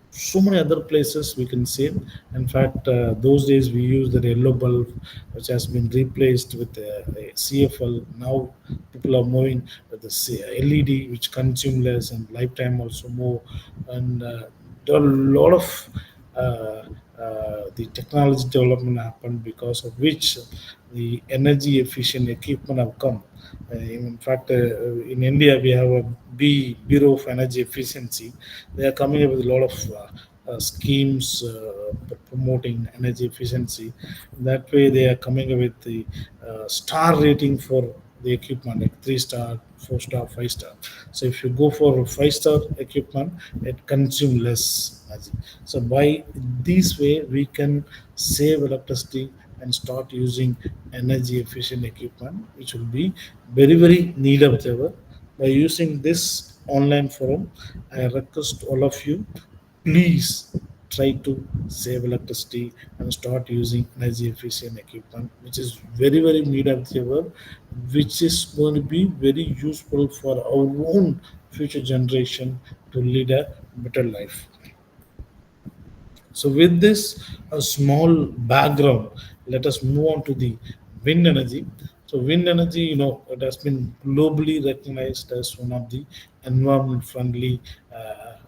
So many other places we can save. In fact, those days we used the yellow bulb, which has been replaced with a CFL. Now people are moving with the LED, which consume less and lifetime also more. And there are a lot of the technology development happened, because of which the energy efficient equipment have come. In fact, in India, we have a Bureau of Energy Efficiency. They are coming up with a lot of schemes promoting energy efficiency. That way, they are coming up with the star rating for the equipment, like 3-star, 4-star, 5-star. So if you go for a 5-star equipment, it consumes less energy. So by this way, we can save electricity and start using energy efficient equipment, which will be very, very needed ever. By using this online forum, I request all of you, please try to save electricity and start using energy efficient equipment, which is very, very needed ever, which is going to be very useful for our own future generation to lead a better life. So with this a small background, let us move on to the wind energy. So wind energy, it has been globally recognized as one of the environment friendly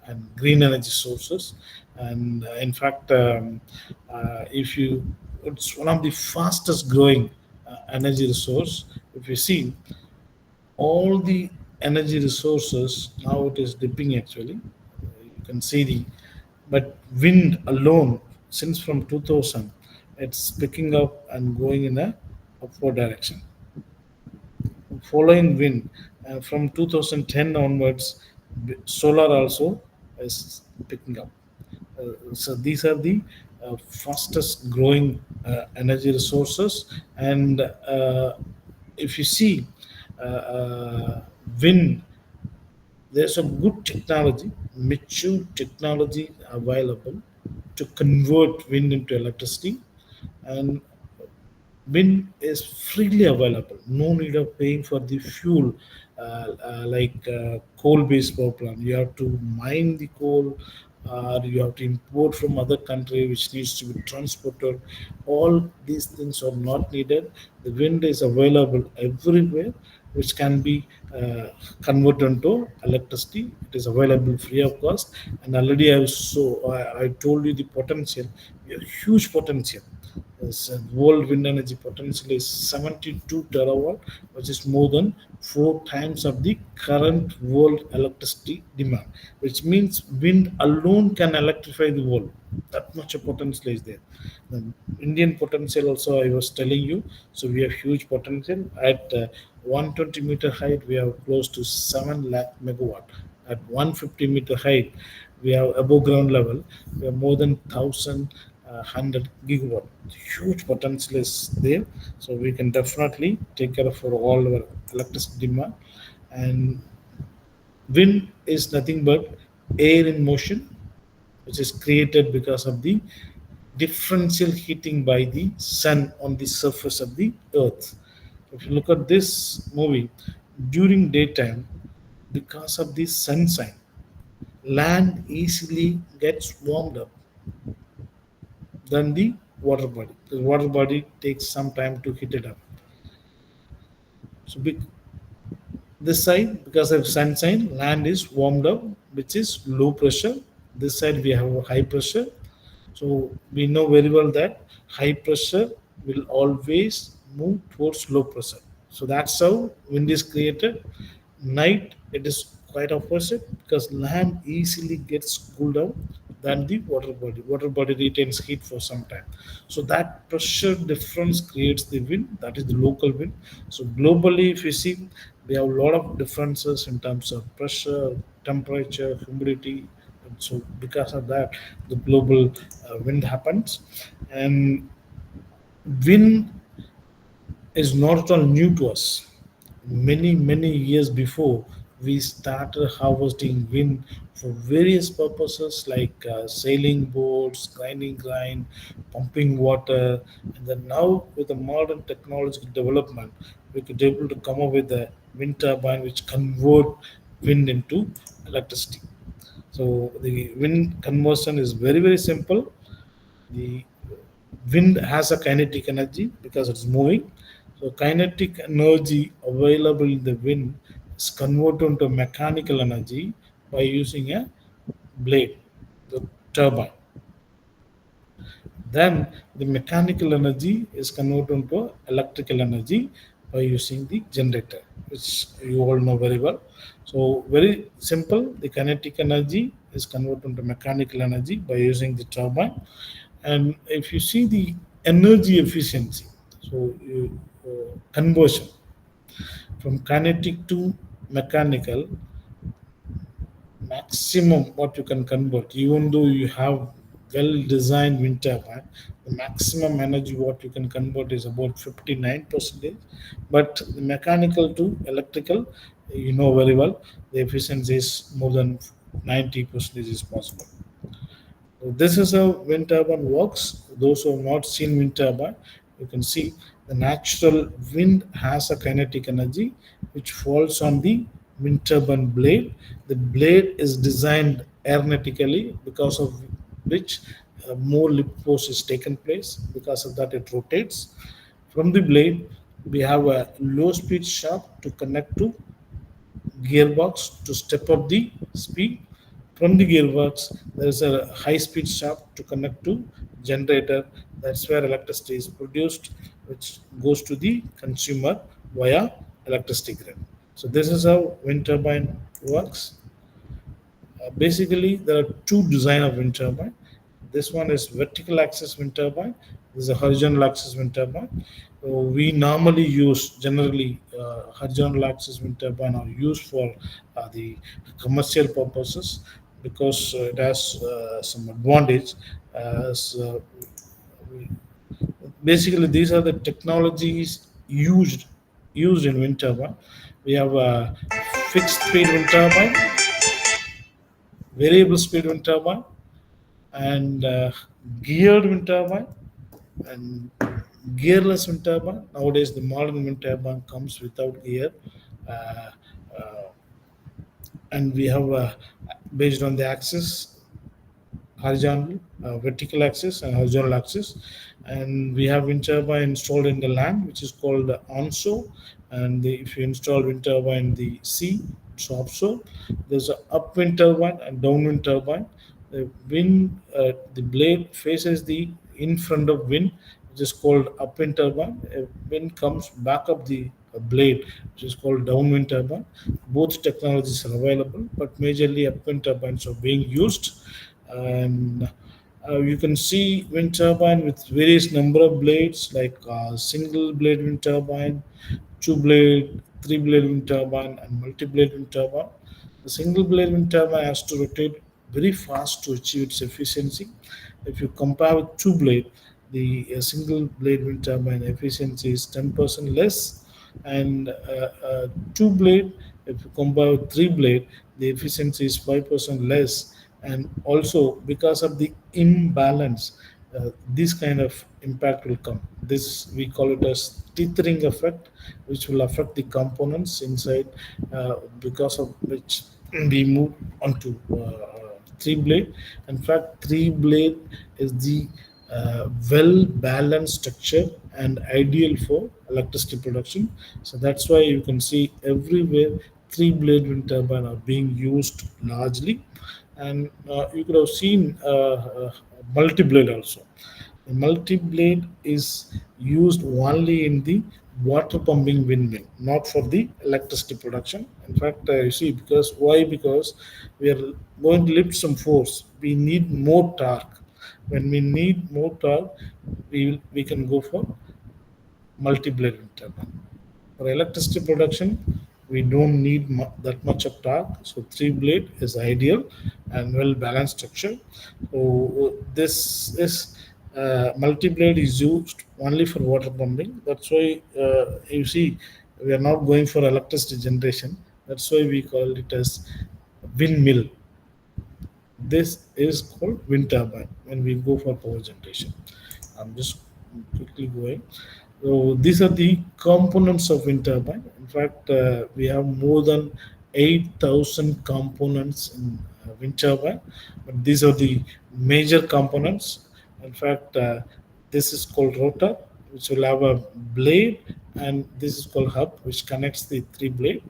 and green energy sources. And in fact, if you, it's one of the fastest growing energy resource. If you see all the energy resources, now it is dipping actually. You can see but wind alone, since from 2000, it's picking up and going in a upward direction. Following wind, from 2010 onwards, solar also is picking up. So these are the fastest growing energy resources. And if you see wind, there's a good technology, mature technology available to convert wind into electricity. And wind is freely available, no need of paying for the fuel, like coal-based power plant. You have to mine the coal, or you have to import from other country, which needs to be transported. All these things are not needed. The wind is available everywhere, which can be converted into electricity. It is available free of cost. And already I told you the potential, a huge potential. World wind energy potential is 72 terawatt, which is more than 4 times of the current world electricity demand, which means wind alone can electrify the world. That much of potential is there. The Indian potential also I was telling you. So we have huge potential. At 120-meter height, we have close to 7 lakh megawatt. At 150-meter height, we have above ground level, we have more than 1,100 gigawatt. Huge potential is there. So we can definitely take care of for all our electricity demand. And wind is nothing but air in motion, which is created because of the differential heating by the sun on the surface of the earth. If you look at this movie, during daytime, because of the sunshine, land easily gets warmed up than the water body. The water body takes some time to heat it up. So this side, because of sunshine, land is warmed up, which is low pressure. This side we have a high pressure. So we know very well that high pressure will always move towards low pressure. So that's how wind is created. Night, it is quite opposite, because land easily gets cooled down than the water body. Water body retains heat for some time. So that pressure difference creates the wind. That is the local wind. So globally, if you see, we have a lot of differences in terms of pressure, temperature, humidity. And so because of that, the global wind happens. And wind is not at all new to us. Many years before, we started harvesting wind for various purposes, like sailing boats, grinding grain, pumping water. And then now with the modern technological development, we could be able to come up with a wind turbine which convert wind into electricity. So the wind conversion is very simple. The wind has a kinetic energy because it's moving. So kinetic energy available in the wind is converted into mechanical energy by using a blade, the turbine. Then the mechanical energy is converted into electrical energy by using the generator, which you all know very well. So very simple, the kinetic energy is converted into mechanical energy by using the turbine. And if you see the energy efficiency, so conversion from kinetic to mechanical, maximum what you can convert, even though you have well designed wind turbine, the maximum energy what you can convert is about 59%. But the mechanical to electrical, you know very well, the efficiency is more than 90% is possible. So this is how wind turbine works. Those who have not seen wind turbine, you can see the natural wind has a kinetic energy which falls on the wind turbine blade. The blade is designed aeronatically, because of which more lip force is taken place. Because of that, it rotates. From the blade, we have a low speed shaft to connect to gearbox to step up the speed. From the gearbox, there is a high speed shaft to connect to generator. That's where electricity is produced, which goes to the consumer via electricity grid. So this is how wind turbine works. Basically, there are two design of wind turbine. This one is vertical axis wind turbine. This is a horizontal axis wind turbine. So we normally use generally horizontal axis wind turbine are used for the commercial purposes because it has some advantage. So basically, these are the technologies used in wind turbine. We have a fixed speed wind turbine, variable speed wind turbine, and geared wind turbine and gearless wind turbine. Nowadays, the modern wind turbine comes without gear, uh, uh, and we have based on the axis horizontal, vertical axis, and horizontal axis. And we have wind turbine installed in the land, which is called onshore. And if you install wind turbine in the sea, it's offshore. There's a upwind turbine and downwind turbine. The blade faces the in front of wind, which is called upwind turbine. Wind comes back up the blade, which is called downwind turbine. Both technologies are available, but majorly upwind turbines are being used. And you can see wind turbine with various number of blades, like single blade wind turbine, two blade, three blade wind turbine, and multi blade wind turbine. The single blade wind turbine has to rotate very fast to achieve its efficiency. If you compare with two blade, the single blade wind turbine efficiency is 10% less, and two blade, if you compare with three blade, the efficiency is 5% less. And also, because of the imbalance, this kind of impact will come. This we call it as tethering effect, which will affect the components inside, because of which we move onto three blade. In fact, three blade is the well balanced structure and ideal for electricity production. So that's why you can see everywhere three blade wind turbine are being used largely. And you could have seen multi blade also. The multi blade is used only in the water pumping windmill, not for the electricity production. In fact, you see, because why? Because we are going to lift some force. We need more torque. When we need more torque, we can go for multi-blade wind turbine. For electricity production, we don't need that much of torque, so three blade is ideal and well balanced structure. So this is multi-blade is used only for water pumping. That's why you see we are not going for electricity generation. That's why we call it as windmill. This is called wind turbine when we go for power generation. I'm just quickly going. So these are the components of wind turbine. In fact, we have more than 8,000 components in wind turbine, but these are the major components. In fact, this is called rotor, which will have a blade, and this is called hub, which connects the three blade,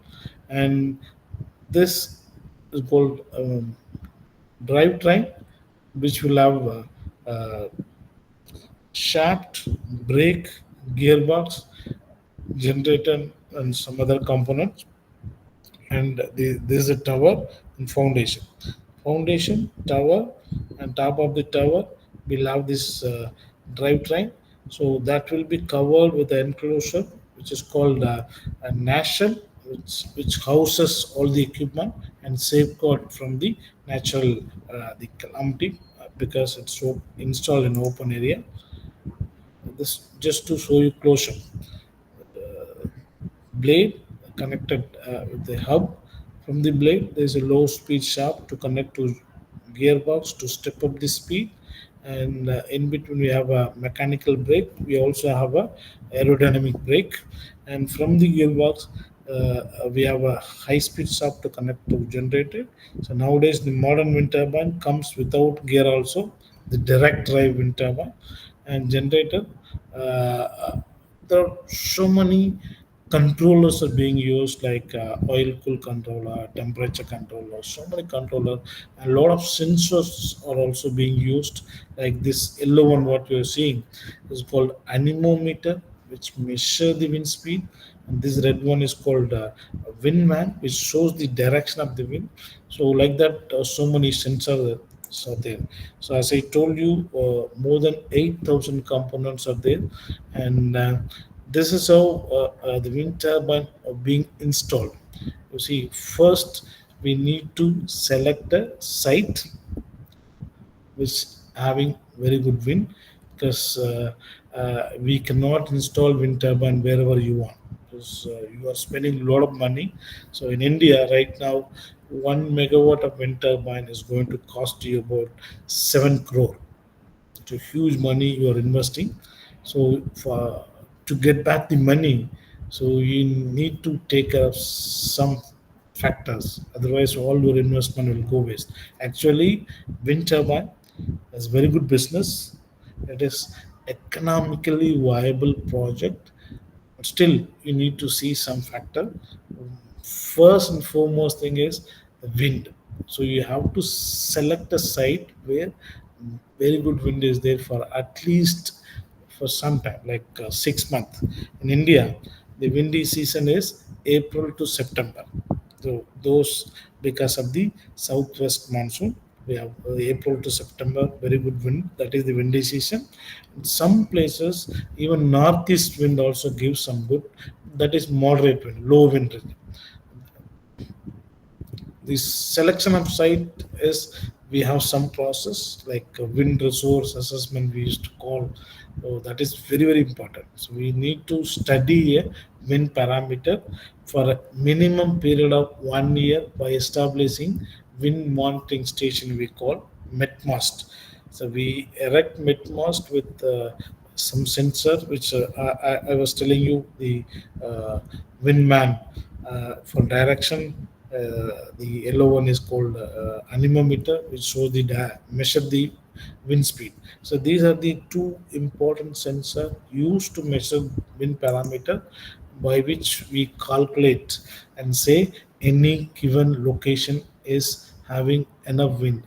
and this is called drivetrain, which will have shaft, brake, gearbox, generator, and some other components. And this is a tower and foundation. Foundation, tower, and top of the tower will have this drivetrain. So that will be covered with an enclosure, which is called a nacelle, which houses all the equipment and safeguard from the natural the calamity, because it's installed in open area. This just to show you closure. Blade connected with the hub. From the blade, there is a low speed shaft to connect to gearbox to step up the speed. And in between, we have a mechanical brake. We also have a aerodynamic brake. And from the gearbox, we have a high speed shaft to connect to generator. So nowadays, the modern wind turbine comes without gear also. the direct drive wind turbine and generator. There are so many controllers are being used, like oil cool controller, temperature controller, so many controller, and a lot of sensors are also being used. Like this yellow one, what you are seeing, is called anemometer, which measure the wind speed, and this red one is called windman, which shows the direction of the wind. So like that, so many sensors are there. So as I told you, more than 8,000 components are there, and this is how the wind turbine are being installed. You see, first we need to select a site which having very good wind, because we cannot install wind turbine wherever you want, because you are spending a lot of money. So in India right now, 1 megawatt of wind turbine is going to cost you about 7 crore. It's a huge money you are investing. So for to get back the money, so you need to take care of some factors. Otherwise, all your investment will go waste. Actually, wind turbine is very good business. It is economically viable project. But still, you need to see some factor. First and foremost thing is the wind. So you have to select a site where very good wind is there for at least for some time, like 6 months. In India, the windy season is April to September. So those, because of the southwest monsoon, we have April to September, very good wind. That is the windy season. In some places, even northeast wind also gives some good. That is moderate wind, low wind region. The selection of site is, we have some process like wind resource assessment we used to call. So that is very important. So we need to study a wind parameter for a minimum period of 1 year by establishing wind monitoring station we call metmast. So we erect metmast with some sensor, which I was telling you, the windman for direction. The yellow one is called anemometer, which shows the measure the wind speed. So these are the two important sensors used to measure wind parameter, by which we calculate and say any given location is having enough wind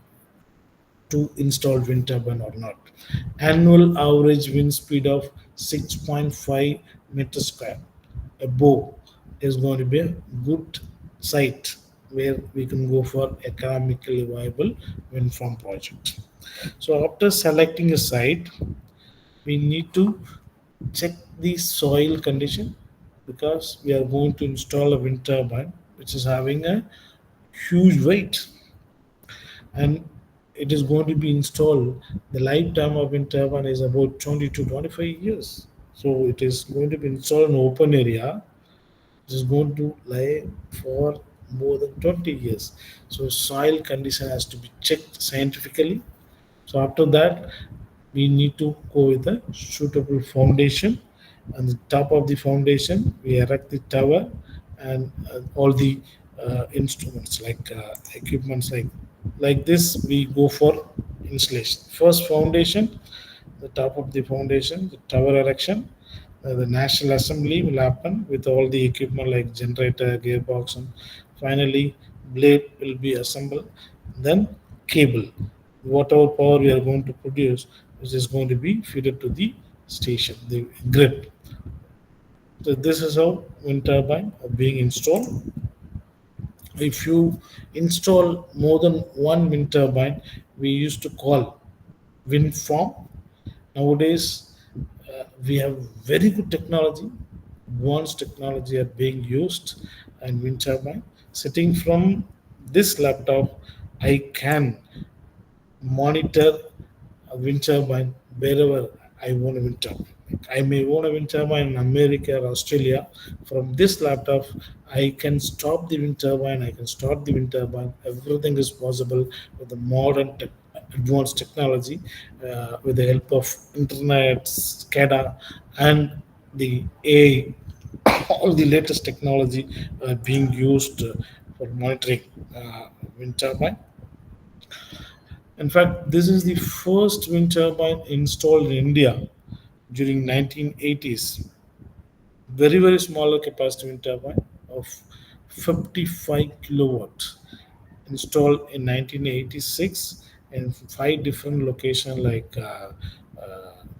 to install wind turbine or not. Annual average wind speed of 6.5 meters square above is going to be a good site where we can go for economically viable wind farm project. So after selecting a site, we need to check the soil condition, because we are going to install a wind turbine which is having a huge weight, and it is going to be installed. The lifetime of wind turbine is about 20 to 25 years. So it is going to be installed in open area. It is going to lie for more than 20 years. So soil condition has to be checked scientifically. So after that, we need to go with a suitable foundation. On the top of the foundation, we erect the tower and all the instruments, like equipments like this. We go for installation. First foundation, the top of the foundation, the tower erection. The national assembly will happen with all the equipment like generator, gearbox, and finally blade will be assembled. Then cable, whatever power we are going to produce, which is going to be fed to the station, the grid. So this is how wind turbine are being installed. If you install more than one wind turbine, we used to call wind farm. Nowadays, we have very good technology, advanced technology are being used in wind turbine. Sitting from this laptop, I can monitor a wind turbine wherever I want a wind turbine. I may own a wind turbine in America or Australia. From this laptop, I can stop the wind turbine, I can start the wind turbine. Everything is possible with the modern advanced technology, with the help of internet, SCADA, and the AI. All the latest technology being used for monitoring wind turbine. In fact, this is the first wind turbine installed in India during 1980s. Very smaller capacity wind turbine of 55 kilowatt installed in 1986 in 5 different locations like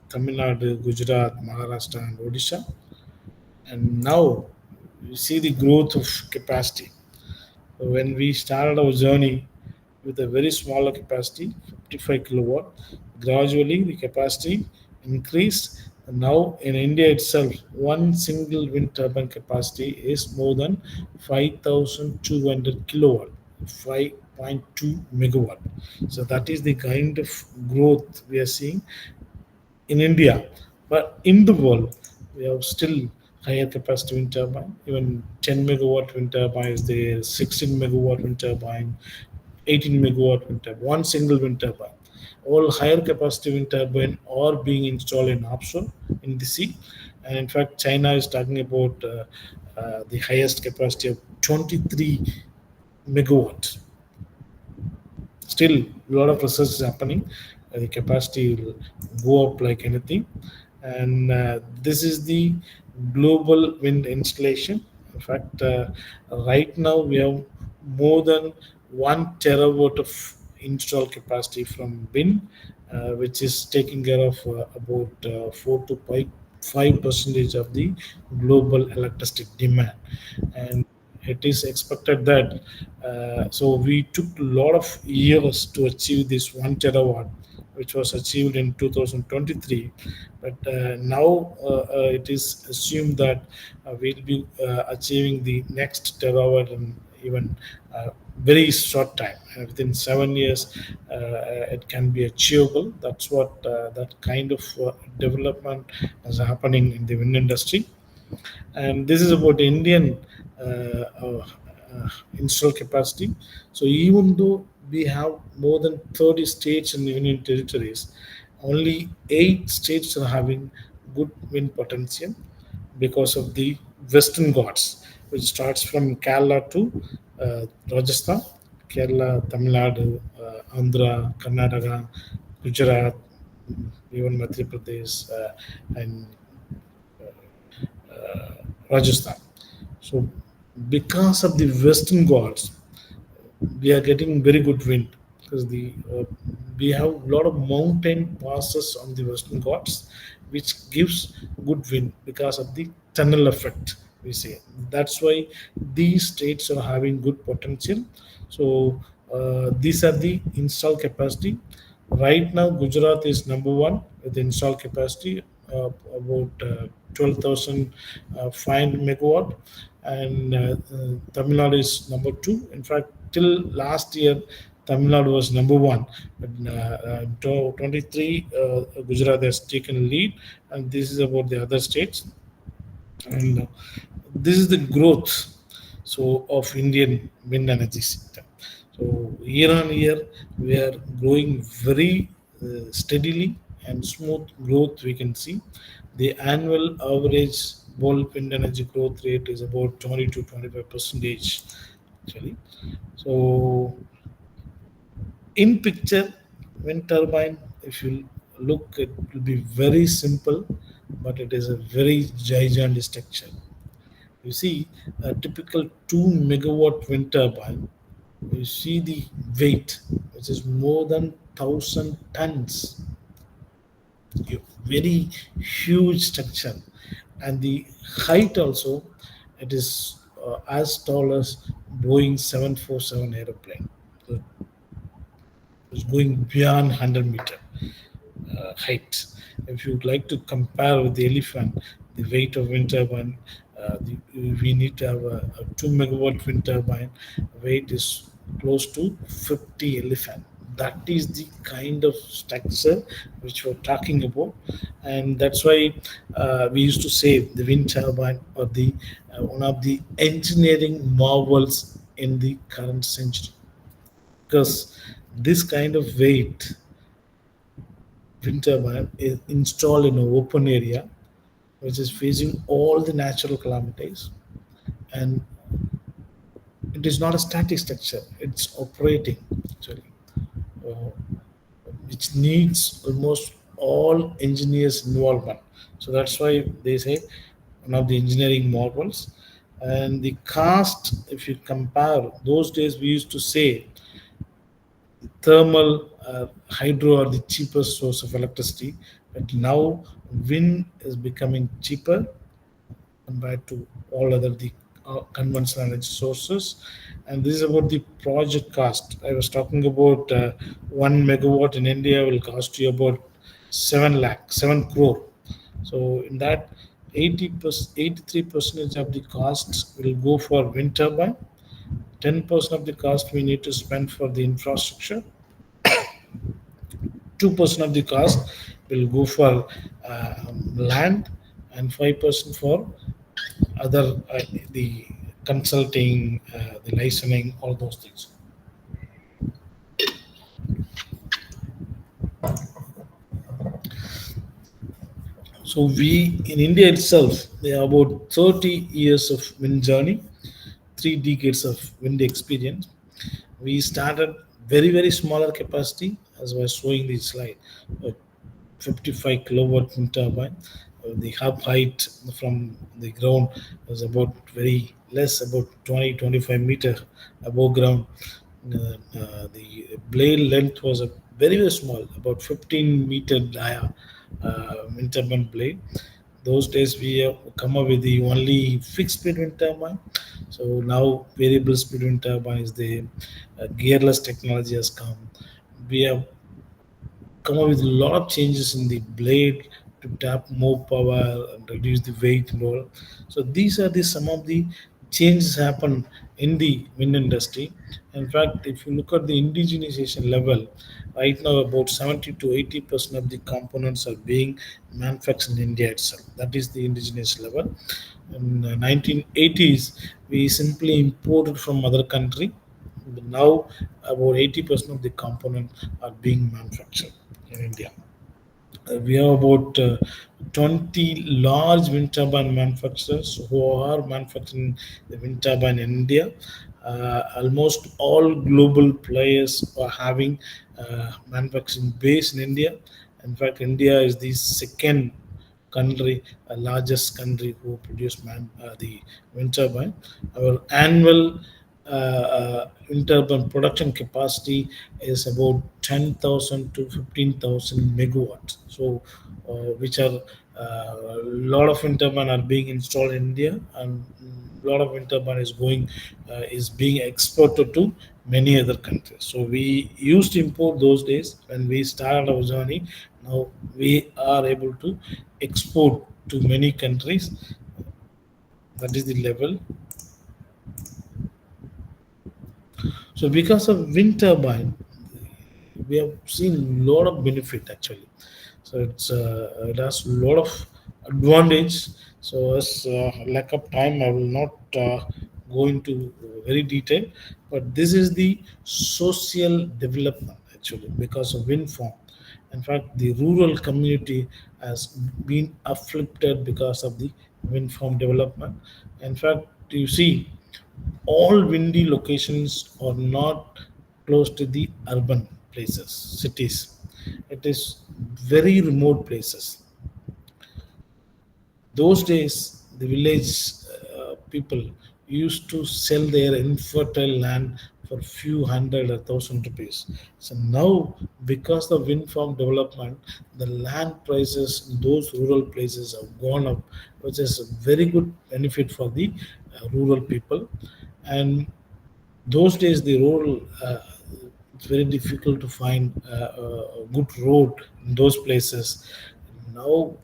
Tamil Nadu, Gujarat, Maharashtra, and Odisha. And now you see the growth of capacity. When we started our journey with a very smaller capacity, 55 kilowatt, gradually the capacity increased. And now in India itself, one single wind turbine capacity is more than 5,200 kilowatt, 5.2 megawatt. So that is the kind of growth we are seeing in India. But in the world, we have still higher capacity wind turbine. Even 10 megawatt wind turbine is there, 16 megawatt wind turbine, 18 megawatt wind turbine, one single wind turbine. All higher capacity wind turbine are being installed in offshore in the sea. And in fact, China is talking about the highest capacity of 23 megawatt. Still, a lot of research is happening. The capacity will go up like anything. And this is the global wind installation. In fact, right now we have more than 1 terawatt of installed capacity from wind, which is taking care of about 4 to 5% of the global electricity demand. And it is expected that so we took a lot of years to achieve this 1 terawatt, which was achieved in 2023. But now it is assumed that we'll be achieving the next terawatt in even very short time. Within 7 years, it can be achievable. That's what that kind of development is happening in the wind industry. And this is about Indian install capacity. So even though we have more than 30 states and union territories, only 8 states are having good wind potential because of the Western Ghats, which starts from Kerala to Rajasthan, Kerala, Tamil Nadu, Andhra, Karnataka, Gujarat, even Madhya Pradesh, and Rajasthan. So, because of the Western Ghats, we are getting very good wind because we have a lot of mountain passes on the Western Ghats, which gives good wind because of the tunnel effect. We say that's why these states are having good potential. So these are the install capacity. Right now, Gujarat is number one with the install capacity about 12,500 megawatt, and Tamil Nadu is number two. In fact, till last year, Tamil Nadu was number one, but 23 Gujarat has taken lead, and this is about the other states. And this is the growth so of Indian wind energy sector. So year on year, we are growing very steadily and smooth growth. We can see the annual average world wind energy growth rate is about 20 to 25% actually. So in picture, wind turbine, if you look, it will be very simple, but it is a very gigantic structure. You see a typical 2 megawatt wind turbine, you see the weight, which is more than 1,000 tons. Very huge structure, and the height also, it is as tall as Boeing 747 aeroplane. So it's going beyond 100-meter height. If you'd like to compare with the elephant, the weight of wind turbine, we need to have a 2 megawatt wind turbine. Weight is close to 50 elephant. That is the kind of structure which we're talking about, and that's why we used to say the wind turbine or the one of the engineering marvels in the current century, because this kind of weight wind turbine is installed in an open area which is facing all the natural calamities, and it is not a static structure, it's operating actually. which needs almost all engineers' involvement. So that's why they say one of the engineering marvels. And the cost, if you compare, those days we used to say thermal hydro are the cheapest source of electricity, but now wind is becoming cheaper compared to all other the conventional energy sources. And this is about the project cost. I was talking about 1 megawatt in India will cost you about 7 lakh, 7 crore. So in that, 83% of the costs will go for wind turbine. 10% of the cost we need to spend for the infrastructure. 2% of the cost will go for land, and 5% for other the consulting, the licensing, all those things. So we in India itself, there are about 30 years of wind journey, 3 decades of wind experience. We started very smaller capacity, as I was showing the slide, 55 kilowatt wind turbine. The hub height from the ground was about very less, about 20-25 meter above ground. The blade length was a very small, about 15-meter dia wind turbine blade. Those days we have come up with the only fixed speed wind turbine. So now variable speed wind turbine is the gearless technology has come. We have come up with a lot of changes in the blade to tap more power and reduce the weight and all. So these are the some of the changes happen in the wind industry. In fact, if you look at the indigenization level, right now about 70 to 80% of the components are being manufactured in India itself. That is the indigenous level. In the 1980s, we simply imported from other country. Now about 80% of the components are being manufactured in India. We have about 20 large wind turbine manufacturers who are manufacturing the wind turbine in India. Almost all global players are having manufacturing base in India. In fact, India is the second country, largest country who produce the wind turbine. Our annual wind turbine production capacity is about 10,000 to 15,000 megawatts. So, which are a lot of wind turbine are being installed in India, and a lot of wind turbine is being exported to many other countries. So we used to import those days when we started our journey. Now we are able to export to many countries. That is the level. So because of wind turbine, we have seen a lot of benefit actually. So it has a lot of advantage. So as lack of time, I will not go into very detail, but this is the social development actually because of wind farm. In fact, the rural community has been afflicted because of the wind farm development. In fact, you see, all windy locations are not close to the urban places, cities. It is very remote places. Those days, the village people used to sell their infertile land for few hundred or thousand rupees. So now, because of wind farm development, the land prices in those rural places have gone up, which is a very good benefit for the rural people. And those days, the rural it's very difficult to find a good road in those places. Now,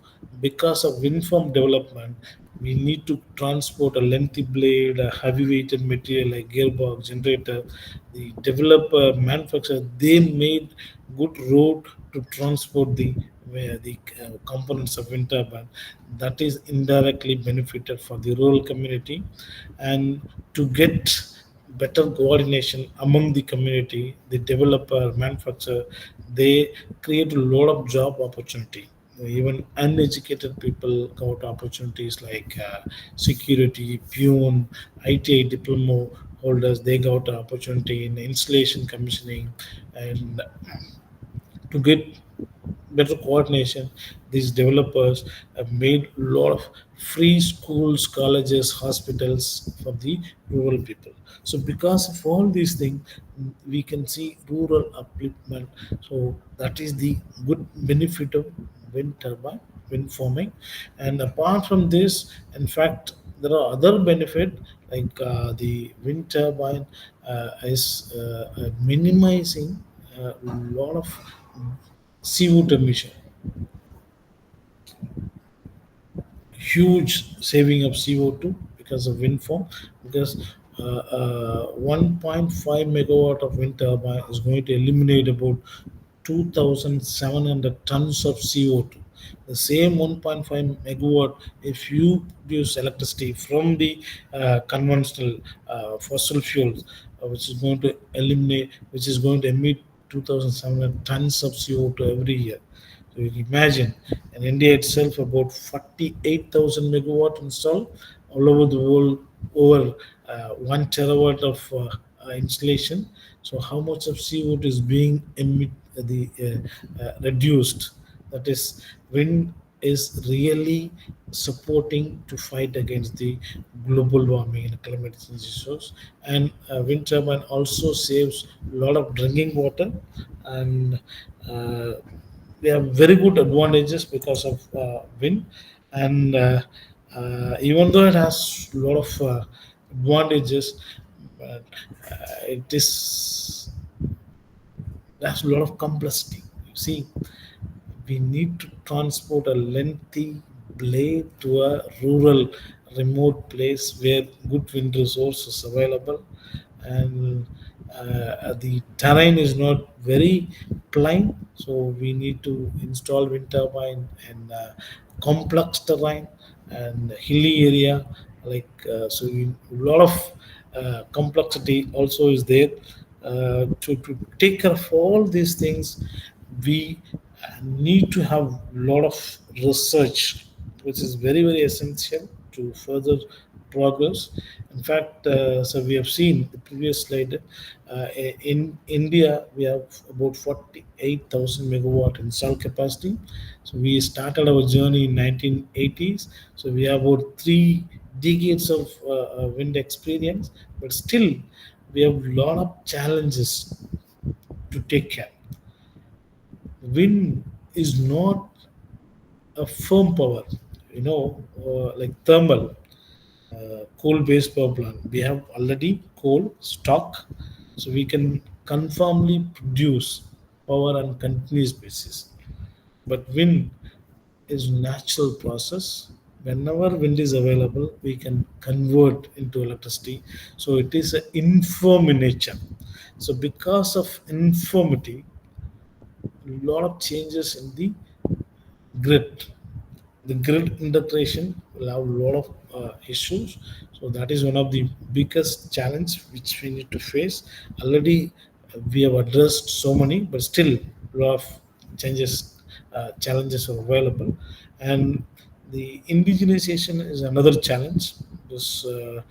because of wind farm development, we need to transport a lengthy blade, a heavy weighted material like gearbox, generator. The developer, manufacturer, they made good road to transport the components of wind turbine. That is indirectly benefited for the rural community, and to get better coordination among the community, the developer, manufacturer, they create a lot of job opportunity. Even uneducated people got opportunities like security, peon, ITI diploma holders, they got opportunity in installation commissioning and to get better coordination, these developers have made a lot of free schools, colleges, hospitals for the rural people. So because of all these things, we can see rural upliftment. So that is the good benefit of wind turbine, wind farming. And apart from this, in fact, there are other benefit like the wind turbine is minimizing a lot of CO2 emission, huge saving of CO2 because of wind farm. Because 1.5 megawatt of wind turbine is going to eliminate about 2,700 tons of CO2. The same 1.5 megawatt, if you use electricity from the conventional fossil fuels, which is going to eliminate, which is going to emit 2,700 tons of CO2 every year. So you can imagine, in India itself, about 48,000 megawatt installed all over the world, over 1 terawatt of installation. So how much of CO2 is being reduced? That is, wind is really supporting to fight against the global warming and climate change issues. And wind turbine also saves a lot of drinking water, and we have very good advantages because of wind. And even though it has a lot of advantages, but it is there's a lot of complexity. You see, we need to transport a lengthy blade to a rural remote place where good wind resource is available, and the terrain is not very plain, so we need to install wind turbine in complex terrain and hilly area, like so a lot of complexity also is there. To take care of all these things, we need to have a lot of research, which is very, very essential to further progress. In fact, so we have seen the previous slide. In India, we have about 48,000 megawatt installed capacity. So we started our journey in 1980s. So we have about 3 decades of wind experience, but still we have a lot of challenges to take care. Wind is not a firm power, like thermal, coal-based power plant. We have already coal stock, so we can conformably produce power on continuous basis. But wind is natural process. Whenever wind is available, we can convert into electricity. So it is inform in nature. So because of informity, a lot of changes in the grid. The grid integration will have a lot of issues. So that is one of the biggest challenge which we need to face. Already we have addressed so many, but still a lot of challenges are available. And the indigenization is another challenge. The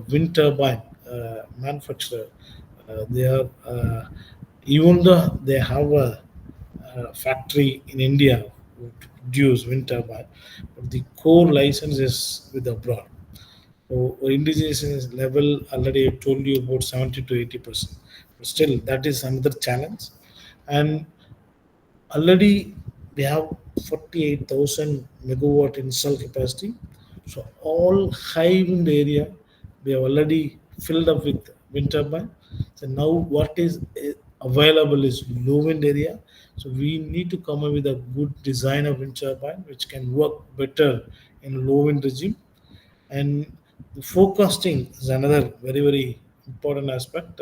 wind turbine manufacturer, they are even though they have a factory in India to produce wind turbine, but the core license is with abroad. So indigenous level already I told you about 70 to 80%. But still, that is another challenge. And already we have 48,000 megawatt install capacity. So all high wind area we have already filled up with wind turbine. So now what is available is low wind area. So we need to come up with a good design of wind turbine which can work better in low wind regime. And the forecasting is another very, very important aspect.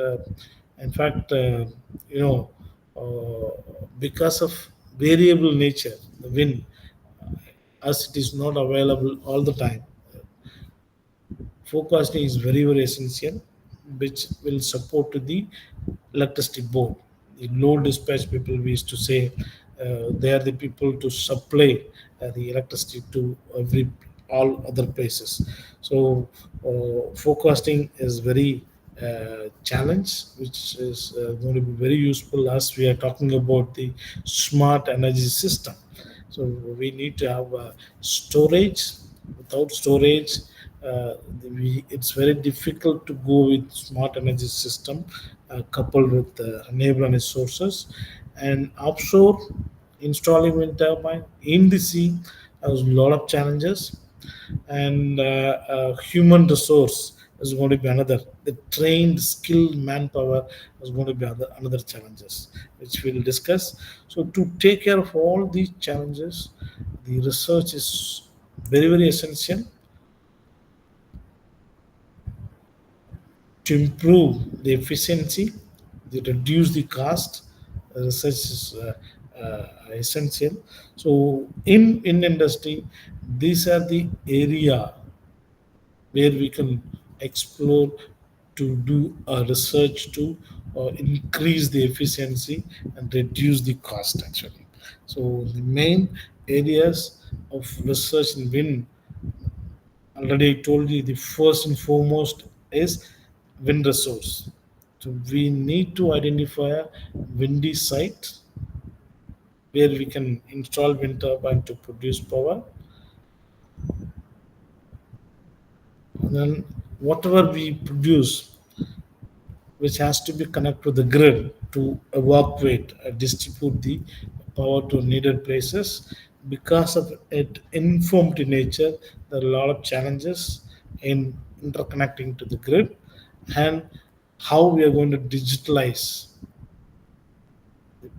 In fact, because of variable nature, the wind, as it is not available all the time, forecasting is very, very essential, which will support to the electricity board. The load dispatch people, we used to say, they are the people to supply the electricity to all other places. So forecasting is very challenge, which is going to be very useful as we are talking about the smart energy system. So we need to have storage. Without storage, it's very difficult to go with smart energy system coupled with renewable energy sources. And offshore, installing wind turbine in the sea has a lot of challenges, and human resource is going to be another. The trained, skilled manpower is going to be another challenges, which we'll discuss. So to take care of all these challenges, the research is very, very essential to improve the efficiency, to reduce the cost. Research is essential. So in industry, these are the area where we can explore to do research to increase the efficiency and reduce the cost actually. So the main areas of research in wind, already I told you, the first and foremost is wind resource. So we need to identify a windy site where we can install wind turbine to produce power. And then whatever we produce, which has to be connected to the grid to evacuate, distribute the power to needed places. Because of it informed in nature, there are a lot of challenges in interconnecting to the grid, and how we are going to digitalize the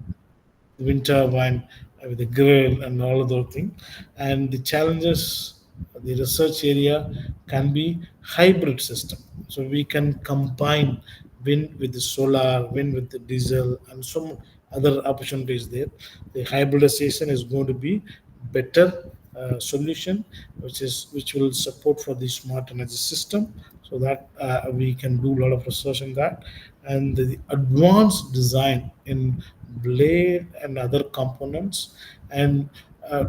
wind turbine with the grid and all of those things. And the challenges, the research area can be hybrid system. So we can combine wind with the solar, wind with the diesel, and some other opportunities there. The hybridization is going to be better solution, which will support for the smart energy system, so that we can do a lot of research on that. And the advanced design in blade and other components. And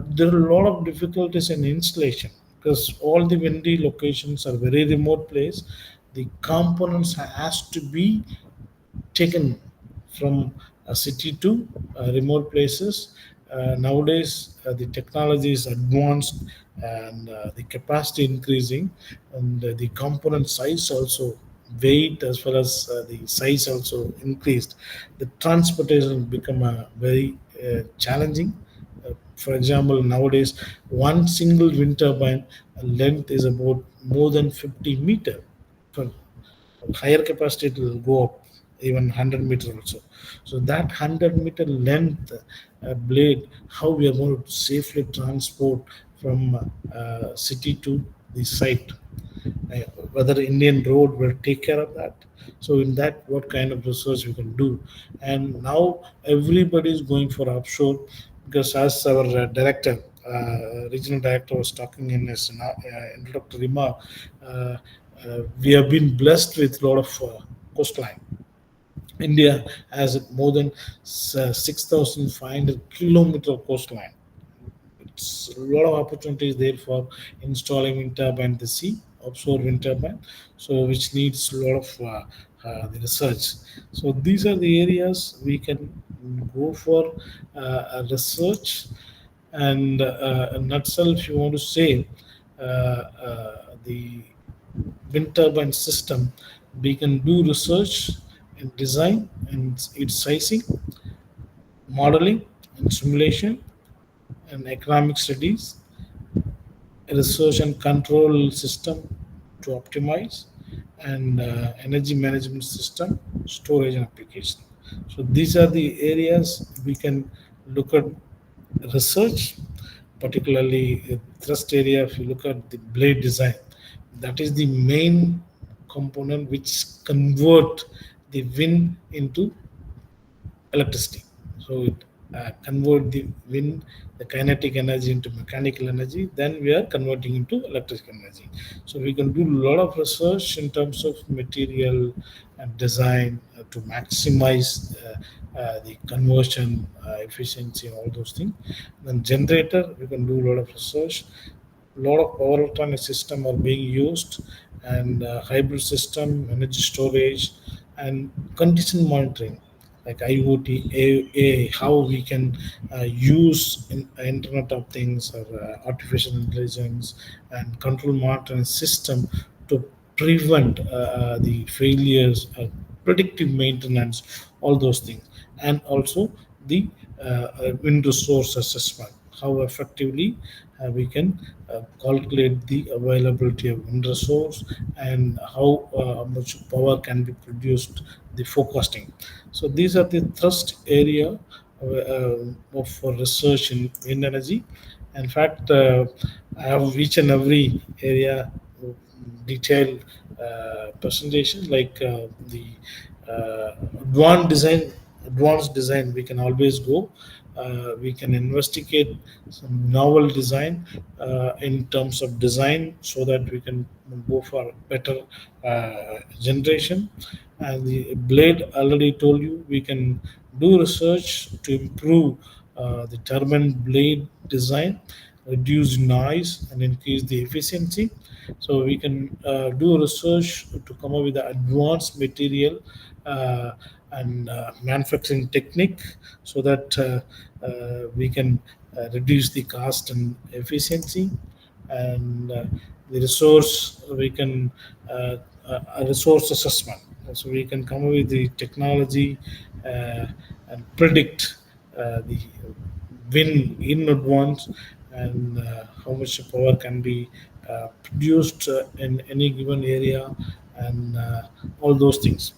there are a lot of difficulties in installation because all the windy locations are very remote place. The components has to be taken from a city to remote places. Nowadays, the technology is advanced, and the capacity increasing, and the component size also, weight as well as the size also increased. The transportation become very challenging. For example, nowadays one single wind turbine length is about more than 50 meter. For higher capacity, it will go up even 100 meter also. So that 100-meter length blade, how we are going to safely transport from city to the site, whether Indian road will take care of that. So in that, what kind of research we can do. And now everybody is going for offshore, because as our regional director was talking in his introductory remark, we have been blessed with a lot of coastline. India has more than 6,500 kilometer coastline. It's a lot of opportunities there for installing wind turbine in the sea, offshore wind turbine, so which needs a lot of the research. So these are the areas we can go for research. And in nutshell, if you want to say, the wind turbine system, we can do research and design and its sizing, modeling and simulation, and economic studies, research and control system to optimize, and energy management system, storage and application. So these are the areas we can look at research, particularly thrust area. If you look at the blade design, that is the main component which convert the wind into electricity. So it convert the wind, the kinetic energy into mechanical energy. Then we are converting into electrical energy. So we can do a lot of research in terms of material and design to maximize the conversion efficiency and all those things. Then generator, we can do a lot of research. lot of power electronic system are being used, and hybrid system, energy storage, and condition monitoring like IoT, AI, how we can use Internet of Things or artificial intelligence and control monitoring system to prevent the failures, predictive maintenance, all those things, and also the wind resource assessment, how effectively we can calculate the availability of wind resource and how much power can be produced, the forecasting. So these are the thrust area for research in wind energy. In fact, I have each and every area detailed presentation like the advanced design. Advanced design we can always go. We can investigate some novel design in terms of design so that we can go for better generation. And the blade, already told you, we can do research to improve the turbine blade design, reduce noise, and increase the efficiency. So we can do research to come up with the advanced material and manufacturing technique so that we can reduce the cost and efficiency. And the resource, we can a resource assessment, so we can come up with the technology and predict the wind in advance, and how much power can be produced in any given area, and all those things.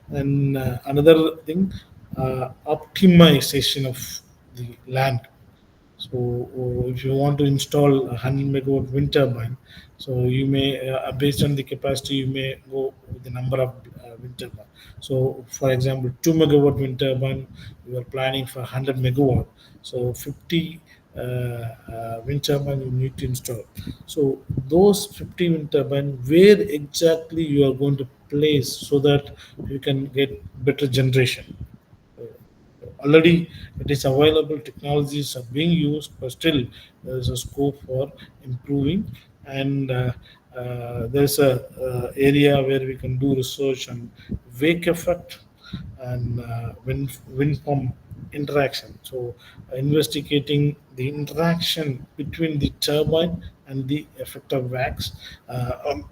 And another thing, optimization of the land. So if you want to install a 100 megawatt wind turbine, so you may, based on the capacity, you may go with the number of wind turbine. So for example, 2 megawatt wind turbine, you are planning for 100 megawatt. So 50 wind turbine you need to install. So those 50 wind turbine, where exactly you are going to place so that you can get better generation. Already it is available, technologies are being used, but still there is a scope for improving. And there's a area where we can do research on wake effect and wind farm interaction. So investigating the interaction between the turbine and the effect of wax on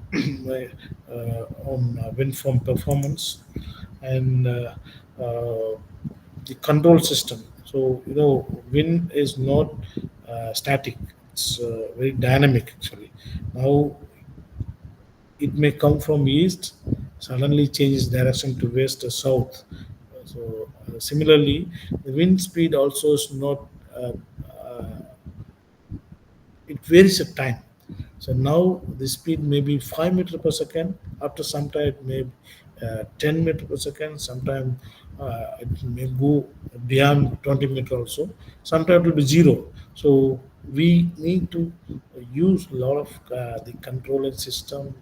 wind farm performance. And the control system. So wind is not static; it's very dynamic actually. Now it may come from east, suddenly changes direction to west or south. So similarly, the wind speed also is not. Uh, it varies at time. So now the speed may be 5 meter per second. After some time, it may be 10 meter per second. Sometimes it may go beyond 20 meter also. Sometimes it will be zero. So we need to use a lot of the controlling system.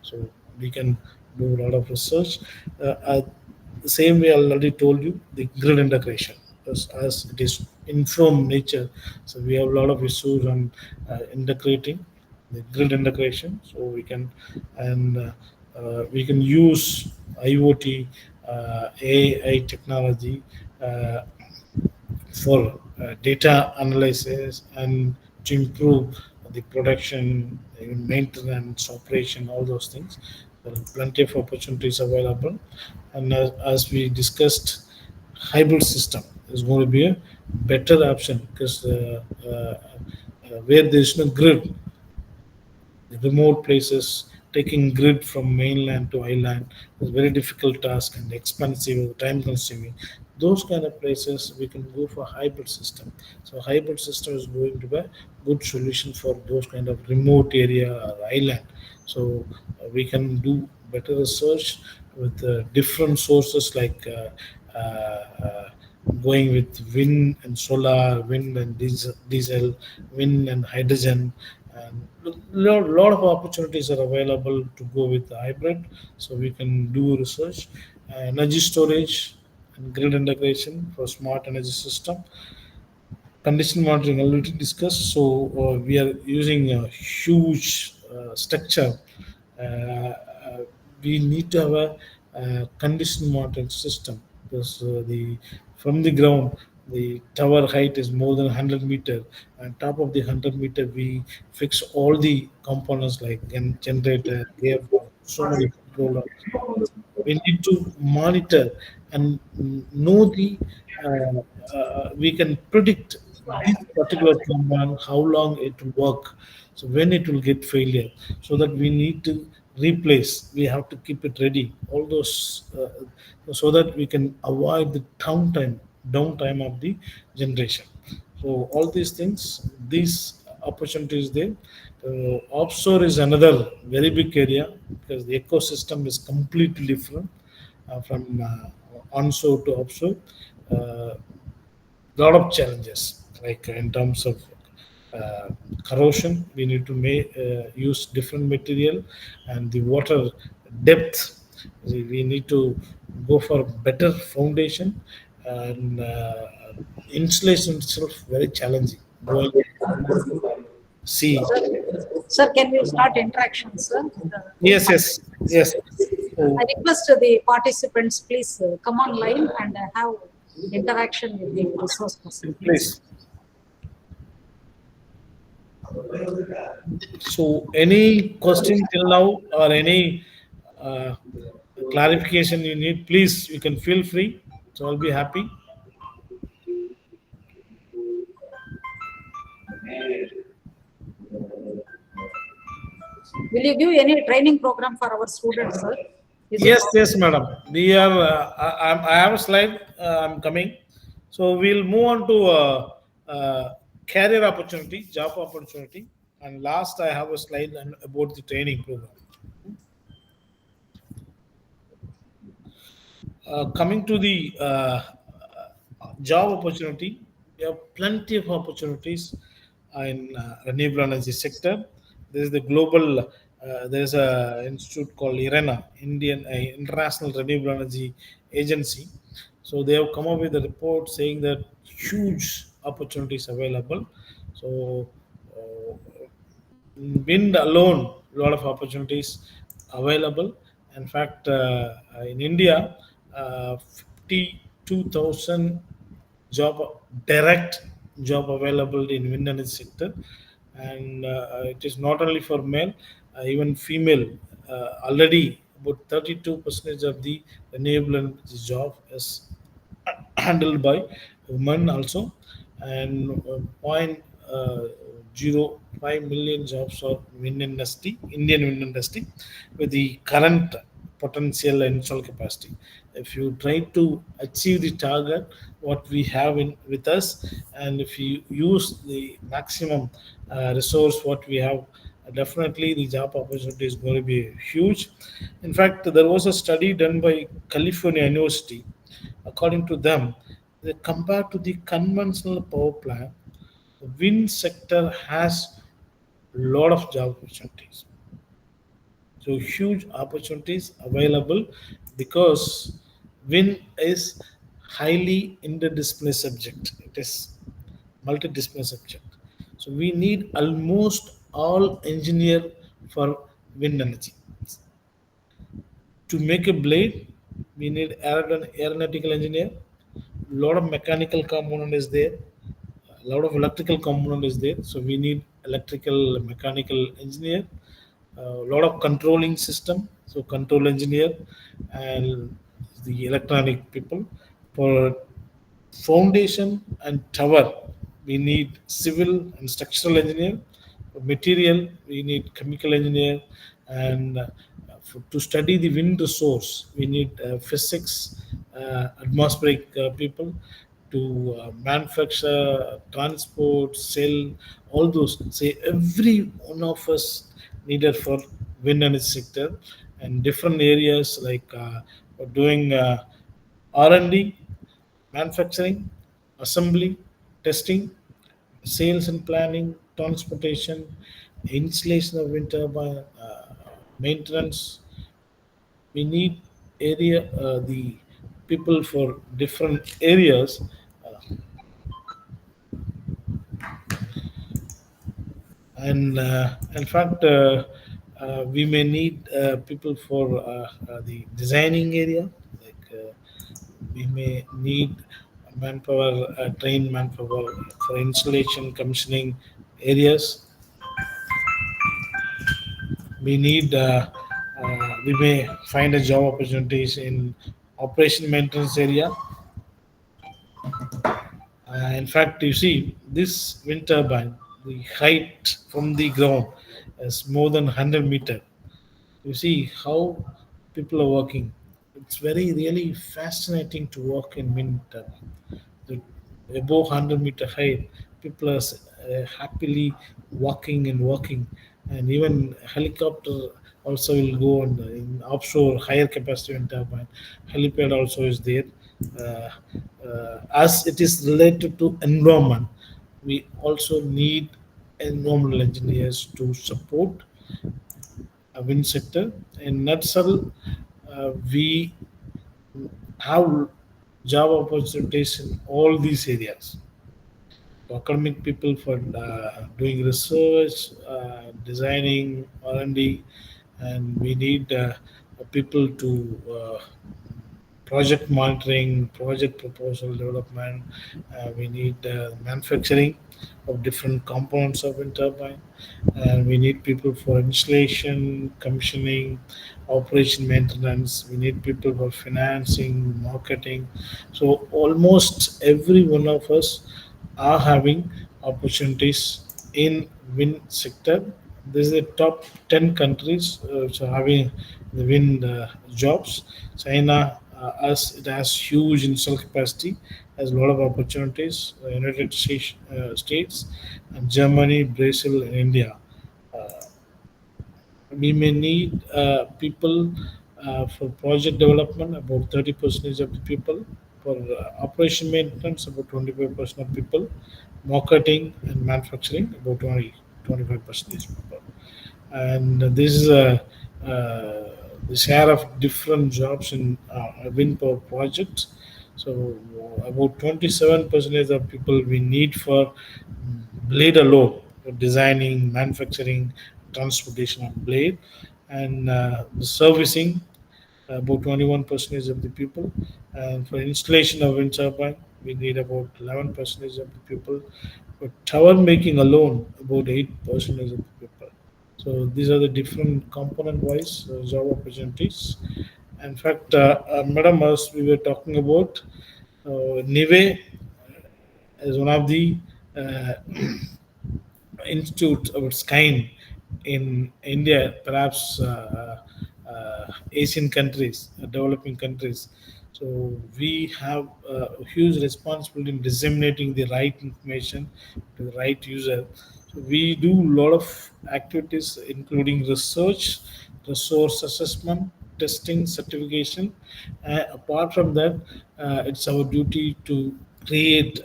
So we can do a lot of research. The same way I already told you, the grid integration, as it is informed nature. So we have a lot of issues on integrating the grid integration. So we can, and we can use IoT, AI technology for data analysis and to improve the production, maintenance, operation, all those things. There are plenty of opportunities available. And as we discussed, hybrid system is going to be a better option because where there is no grid, the remote places, taking grid from mainland to island is a very difficult task and expensive, time consuming. Those kind of places we can go for hybrid system. So hybrid system is going to be a good solution for those kind of remote area or island. So we can do better research with different sources like going with wind and solar, wind and diesel, wind and hydrogen, and lot of opportunities are available to go with the hybrid. So we can do research, energy storage, and grid integration for smart energy system. condition monitoring already discussed. So we are using a huge structure. We need to have a condition monitoring system because the from the ground the tower height is more than 100 meter, and top of the 100 meter we fix all the components like generator, gearbox, so many controllers. We need to monitor and know the we can predict this particular component how long it will work, so when it will get failure, so that we need to replace, we have to keep it ready, all those so that we can avoid the downtime of the generation. So all these things, these opportunities there. Offshore is another very big area because the ecosystem is completely different from onshore to offshore. Uh, Lot of challenges like in terms of uh, corrosion. We need to use different material, and the water depth. We need to go for better foundation, and installation itself very challenging. Going see. Sir, can we start interaction, sir? Yes. So, I request the participants, please come online and have interaction with the resource person. please. So, any question till now or any uh, clarification you need, please, you can feel free. So, I'll be happy. Will you give any training program for our students, sir? Is it Yes, madam. We are. I have a slide. I'm coming. So, we'll move on to career opportunity, job opportunity, and last I have a slide about the training program. Coming to the job opportunity, we have plenty of opportunities in renewable energy sector. There is the global. There is a institute called IRENA, Indian International Renewable Energy Agency. So they have come up with a report saying that huge opportunities available. So wind alone, a lot of opportunities available. In fact, in India, 52,000 direct job available in wind energy sector, and it is not only for male, even female. Already about 32% of the renewable energy job is handled by women also, and point 0.05 million jobs are wind industry, Indian wind industry, with the current potential and install capacity. If you try to achieve the target what we have in with us, and if you use the maximum resource what we have, definitely the job opportunity is going to be huge. In fact, there was a study done by California University. According to them, compared to the conventional power plant, the wind sector has a lot of job opportunities. So huge opportunities available because wind is highly interdisciplinary subject. It is multidisciplinary subject. So we need almost all engineer for wind energy. To make a blade, we need aeronautical engineer. A lot of mechanical component is there. A lot of electrical component is there. So we need electrical mechanical engineer. A lot of controlling system. So control engineer and the electronic people. For foundation and tower, we need civil and structural engineer. For material, we need chemical engineer, and to study the wind resource, we need physics, atmospheric people to manufacture, transport, sell, all those. Say every one of us needed for wind energy sector, and different areas like doing R&D, manufacturing, assembly, testing, sales and planning, transportation, installation of wind turbine, maintenance. We need the people for different areas. And in fact, we may need people for the designing area. Like we may need manpower, trained manpower for installation, commissioning areas. We may find a job opportunities in operation maintenance area. In fact, you see, this wind turbine, the height from the ground is more than 100 meter. You see how people are working. It's very really fascinating to work in wind turbine. The above 100 meter height, people are happily walking and walking, and even helicopter also will go on in offshore higher capacity wind turbine. Helipad also is there. Uh, as it is related to environment, we also need environmental engineers to support a wind sector. In nutshell, we have job opportunities in all these areas. Academic people for doing research, designing, R&D, and we need people to project monitoring, project proposal development. We need manufacturing of different components of wind turbine, and we need people for installation, commissioning, operation maintenance. We need people for financing, marketing. So almost every one of us are having opportunities in wind sector. This is the top 10 countries which are having the wind jobs. China, as it has huge install capacity, has a lot of opportunities. States, and Germany, Brazil, and India. Uh, we may need people for project development, about 30% of the people, for operation maintenance, about 25% of people, marketing and manufacturing, about 25% people. And this is the share of different jobs in wind power projects. So about 27% of people we need for blade alone, for designing, manufacturing, transportation of blade, and the servicing, about 21% of the people. And for installation of wind turbine, we need about 11% of the people. For tower making alone, about 8% of the people. So these are the different component-wise job opportunities. In fact, Madam, as we were talking about, Nive is one of the uh, institute of its kind in India, perhaps Asian countries, developing countries. So we have a huge responsibility in disseminating the right information to the right user. So we do a lot of activities, including research, resource assessment, testing, certification. Apart from that, it's our duty to create,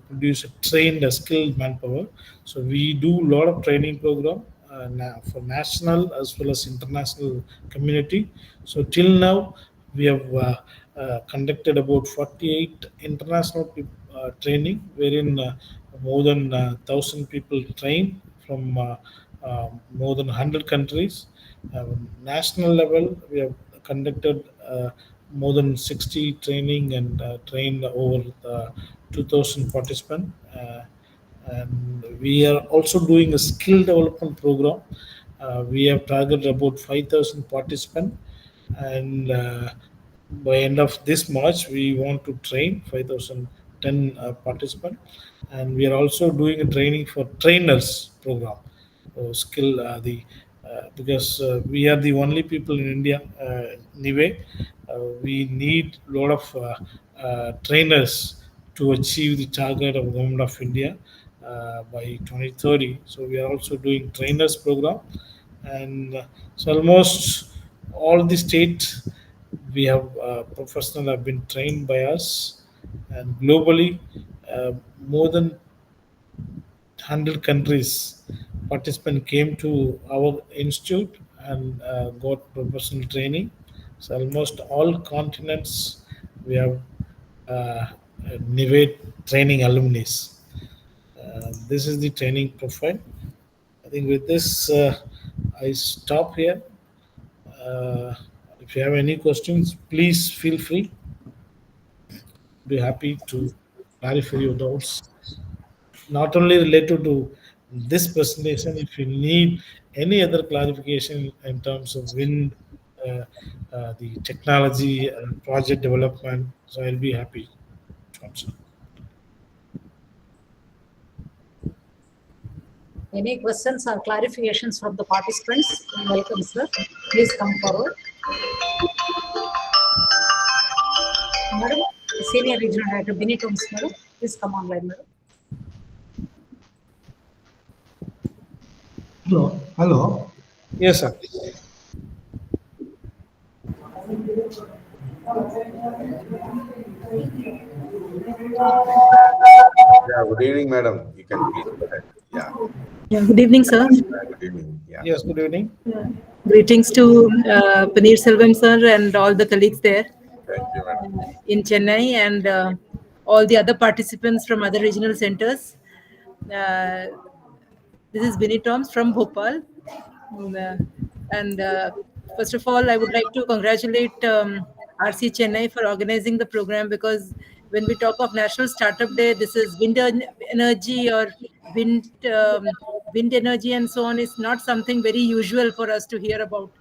produce a trained, skilled manpower. So we do a lot of training program now for national as well as international community. So till now, we have conducted about 48 international training, wherein more than 1,000 people trained from more than 100 countries. National level, we have conducted more than 60 training and trained over 2,000 participants. And we are also doing a skill development program. We have targeted about 5,000 participants, and by end of this March, we want to train 5,010 participants, and we are also doing a training for trainers program. Skill the because we are the only people in India. Anyway, we need a lot of trainers to achieve the target of Government of India by 2030. So we are also doing trainers program, and so almost all the states we have professionals have been trained by us, and globally more than 100 countries participant came to our institute and got professional training. So almost all continents we have uh, Nivet training alumni. This is the training profile. I think with this, I stop here. If you have any questions, please feel free. Be happy to clarify your doubts, not only related to this presentation. If you need any other clarification in terms of wind, uh, the technology and project development, so I'll be happy to answer. Any questions or clarifications from the participants? Welcome, sir. Please come forward. Madam, Senior Regional Director, Binny Toms, madam. Please come online, madam. Hello, hello. Yes, sir. Yeah, good evening, madam. You can please go ahead. Yeah, Yeah, good evening, sir. good evening. Yeah. Yes, good evening. Greetings to Paneer Selvam, sir, and all the colleagues there Thank you, madam. in Chennai, and all the other participants from other regional centers. Uh, this is Binny Toms from Bhopal. And first of all, I would like to congratulate RC Chennai for organizing the program, because when we talk of National Startup Day, this is energy or wind, wind energy and so on is not something very usual for us to hear about.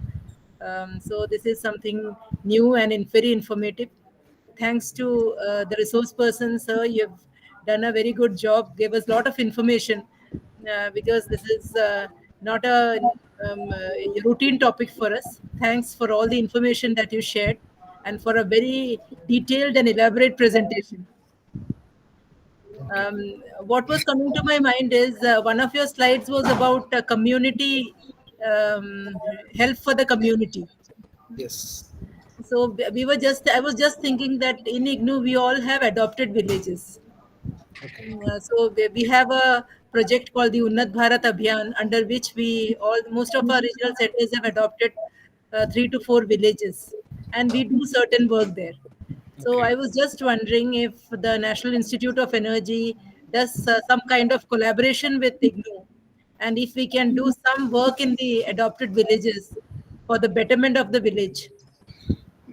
So this is something new and very informative. Thanks to the resource person, sir, you've done a very good job, gave us a lot of information, because this is not a routine topic for us. Thanks for all the information that you shared and for a very detailed and elaborate presentation. What was coming to my mind is one of your slides was about community, help for the community. Yes. So I was just thinking that in IGNOU we all have adopted villages. So we have a project called the Unnat Bharat Abhiyan, under which most of our regional centers have adopted 3 to 4 villages, and we do certain work there. So Okay. I was just wondering if the National Institute of Energy does some kind of collaboration with IGNOU, and if we can do some work in the adopted villages for the betterment of the village.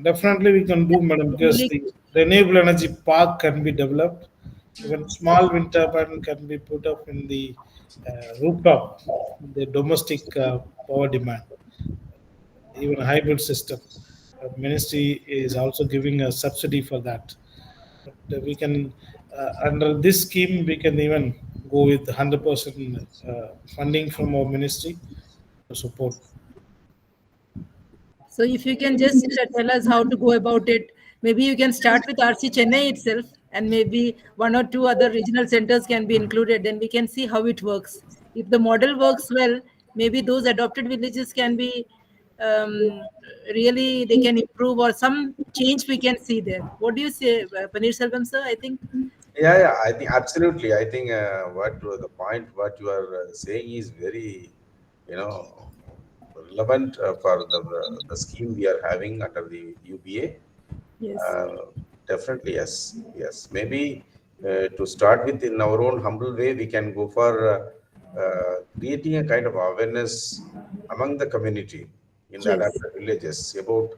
Definitely we can do, madam, because Only, the renewable energy park can be developed. Even small wind turbine can be put up in the rooftop, the domestic power demand, even a hybrid system. Ministry is also giving a subsidy for that. But we can, under this scheme, we can even go with 100% funding from our ministry to support. so if you can just tell us how to go about it, maybe you can start with RC Chennai itself, and maybe 1 or 2 other regional centers can be included. Then we can see how it works. If the model works well, maybe those adopted villages can be really, they can improve, or some change we can see there. What do you say, Paneer Selvam, sir? I think Yeah, yeah, I think absolutely. I think the point what you are saying is very, you know, relevant for the scheme we are having under the UBA. yes, Uh, Definitely, yes, yes. Maybe to start with, in our own humble way, we can go for creating a kind of awareness among the community in the yes, adapted villages about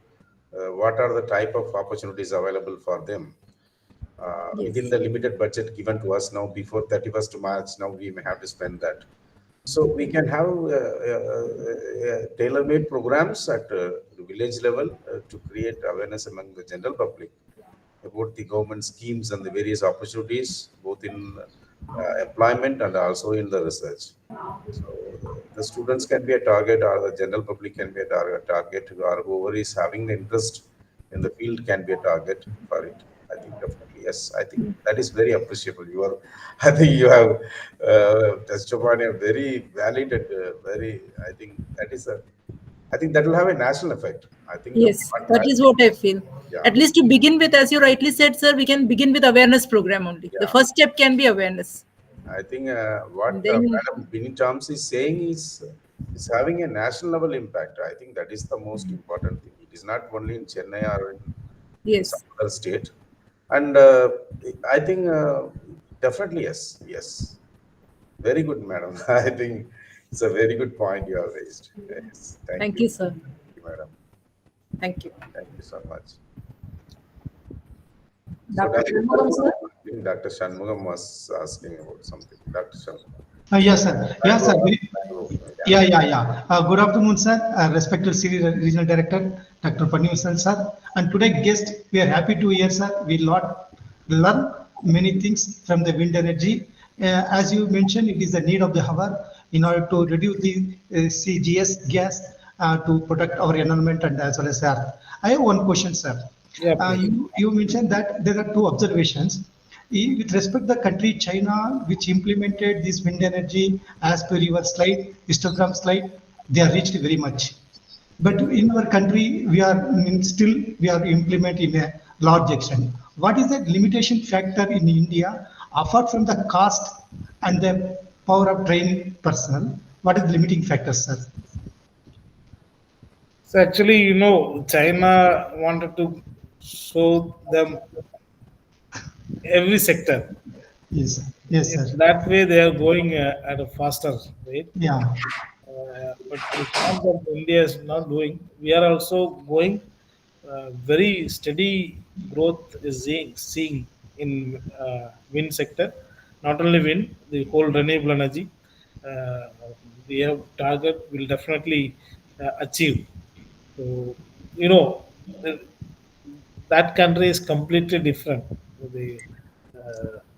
what are the type of opportunities available for them within yes. the limited budget given to us now. Before 31st March, now we may have to spend that. So we can have tailor-made programs at the village level to create awareness among the general public about the government schemes and the various opportunities, both in employment and also in the research. So the students can be a target, or the general public can be a target, or whoever is having the interest in the field can be a target for it. I think definitely yes. I think that is very appreciable. You are, I think you have touched upon a very valid and very. I think that is a. I think that will have a national effect. I think the Yes, that is what I feel. yeah, At least to begin with, as you rightly said, sir, we can begin with awareness program only. The yeah. first step can be awareness. I think what And then, Madam Binny Toms is saying is having a national level impact. I think that is the most important thing. It is not only in Chennai or in some yes, other state. And I think definitely yes, yes. Very good, madam. I think It's a very good point you have raised. Yes. Thank you, sir. Thank you, madam. Thank you. Thank you so much. Dr. Shanmugam, sir. I think Dr. Shanmugam was asking about something. Dr. Shanmugam. Yes, sir. Yes, sir. Good afternoon, sir. Respected Senior Regional Director, Dr. Pannivasan, sir. And today guest, we are happy to hear, sir. We learn many things from the wind energy. As you mentioned, it is the need of the hour in order to reduce the CGS gas to protect our environment and as well as earth. I have one question, sir. Yeah, You mentioned that there are two observations. With respect to the country China, which implemented this wind energy as per your slide, histogram slide, they are reached very much. But in our country, we are implementing a large extent. What is the limitation factor in India, apart from the cost and the power of training personnel? What is the limiting factor, sir? so actually, China wanted to show them every sector. Yes, yes, sir. That way, they are going at a faster rate. Yeah, But it's not that India is not doing. We are also going very steady growth is seeing in wind sector. Not only wind, the whole renewable energy. Uh, we have target will definitely achieve. So the, that country is completely different. The,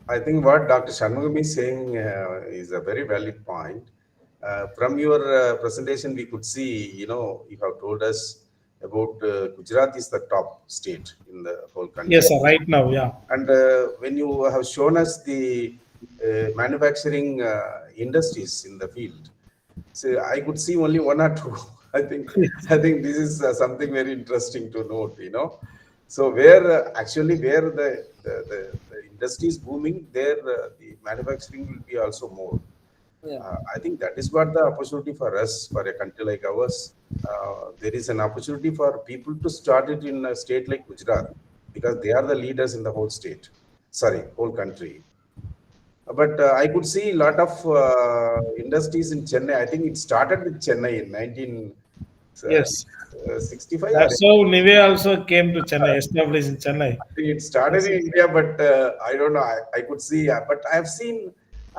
I think what Dr. Shanmugam is saying is a very valid point. From your presentation, we could see, you have told us about Gujarat is the top state in the whole country. yes, sir, right now, yeah. And when you have shown us the manufacturing industries in the field, so I could see only one or two. I think this is something very interesting to note. So where actually where the industry is booming, there the manufacturing will be also more. I think that is what the opportunity for us, for a country like ours. There is an opportunity for people to start it in a state like Gujarat because they are the leaders in the whole whole country. But I could see a lot of industries in Chennai. I think it started with Chennai in 1965. That's how Nivea also came to Chennai, established in Chennai. It started in India, but I don't know. I could see, but I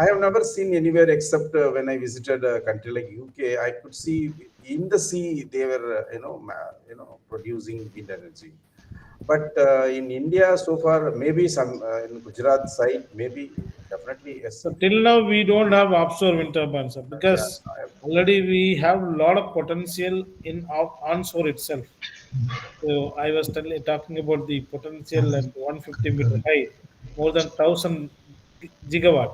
have never seen anywhere except when I visited a country like UK. I could see in the sea they were, producing wind energy. But in India so far, maybe some in Gujarat side, maybe definitely yes. So till now we don't have offshore wind turbines because already we have a lot of potential in onshore itself. So I was talking about the potential at 150 meter high, more than 1000 gigawatt.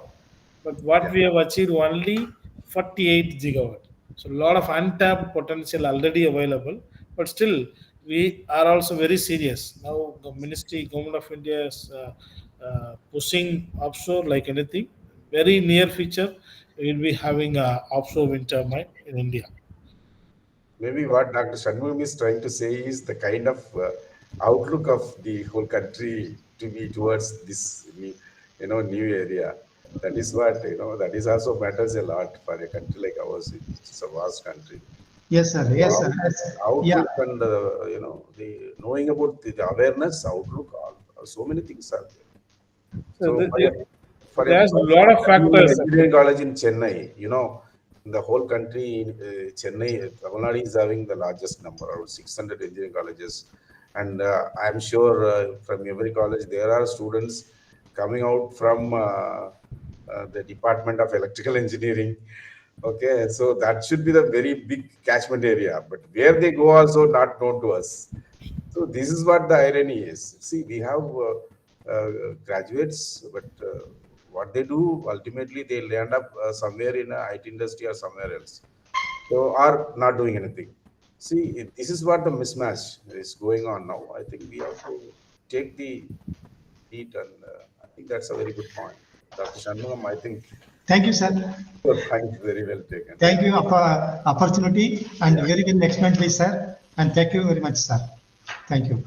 But what we have achieved only 48 gigawatt. So a lot of untapped potential already available, but still we are also very serious. Now the Government of India is pushing offshore like anything. Very near future, we will be having a offshore wind turbine in India. Maybe what Dr. Shanmugam is trying to say is the kind of outlook of the whole country to be towards this, new area. That is what, that is also matters a lot for a country like ours. It's a vast country. yes, sir. Yes, sir. Outlook and, the knowing about the awareness, outlook, so many things are there. So for there's a lot of factors. Engineering college in Chennai, in the whole country, Chennai, Tamil Nadu is having the largest number, around 600 engineering colleges. And I'm sure from every college, there are students coming out from the Department of Electrical Engineering. Okay, so that should be the very big catchment area, but where they go also not known to us. So this is what the irony is. See, we have graduates, but what they do, ultimately they'll end up somewhere in a IT industry or somewhere else. So, are not doing anything. See, this is what the mismatch is going on now. I think we have to take the heat, and I think that's a very good point. Dr. Shanmugam, I think Thank you, sir. your point is very well taken. Thank you for opportunity and very well explained, please, sir. And thank you very much, sir. Thank you.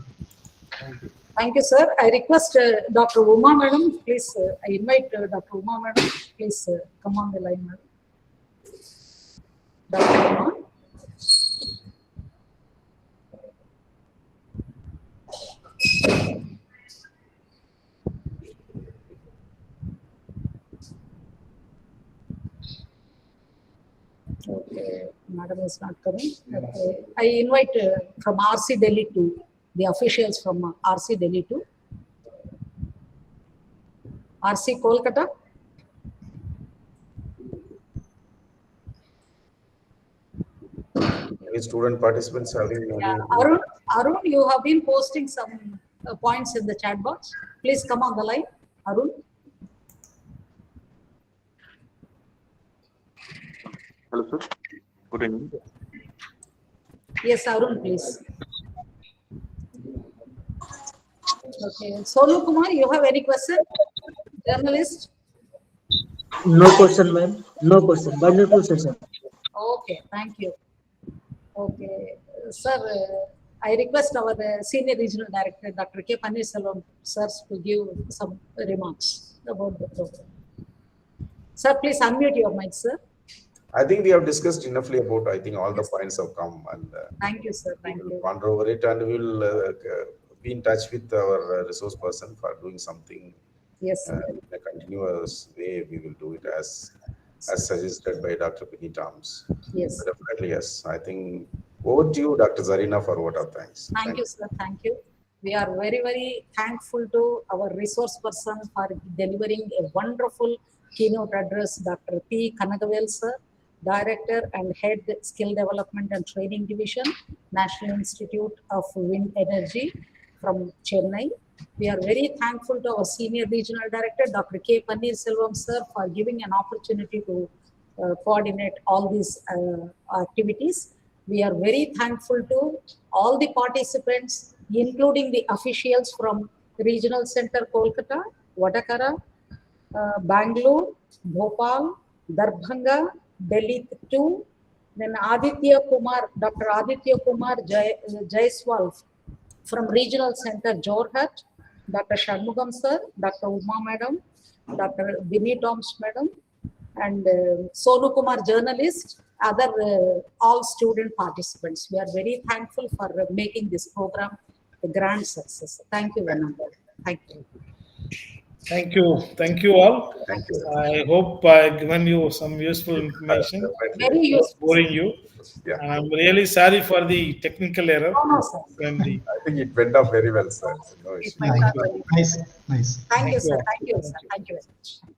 Thank you, sir. I request Dr. Uma Madam, please, I invite Dr. Uma Madam, please come on the line, madam. Dr. Kumar. Okay, madam is not coming. Okay. I invite from RC Delhi to the officials from RC Delhi to RC Kolkata. Any student participants having Yeah, any? Arun, you have been posting some points in the chat box. Please come on the line, Arun. Hello, sir. Good evening. Yes, Arun, please. Okay, Sonu Kumar, you have any question? Journalist? No question, ma'am. No question. Wonderful session. Okay, thank you. Okay, sir, I request our Senior Regional Director, Dr. K. Panneerselvam, sir, to give some remarks about the program. Sir, please unmute your mic, sir. I think we have discussed enoughly about, I think all the points have come, and Thank you, sir. Thank we'll you. ponder over it, and we'll be in touch with our resource person for doing something Yes, sir. in a continuous way. We will do it as suggested by Dr. Penny Toms. Yes. Definitely, yes. I think over to you, Dr. Zarina, for vote of thanks. Thank you, sir. Thank you. We are very, very thankful to our resource person for delivering a wonderful keynote address, Dr. P. Kanagavel, sir, Director and Head Skill Development and Training Division, National Institute of Wind Energy from Chennai. We are very thankful to our Senior Regional Director, Dr. K. Panneerselvam, sir, for giving an opportunity to coordinate all these activities. We are very thankful to all the participants, including the officials from Regional Center Kolkata, Vadakara, Bangalore, Bhopal, Darbhanga, Delhi 2, then Aditya Kumar, Dr. Aditya Kumar Jaiswal from Regional Center Jorhat, Dr. Shanmugam sir, Dr. Uma madam, Dr. Vinnie Toms madam, and Sonu Kumar journalist, other all student participants. We are very thankful for making this program a grand success. Thank you, Venanda. Thank you. Thank you. Thank you all. Thank you. I hope I've given you some useful information, Very useful. boring you. Yeah. And I'm really sorry for the technical error. No, no, sir. When the, I think it went off very well, sir. No It issue. went up very well. Nice, nice. Thank you, sir. you. Thank you, sir. Thank you very much.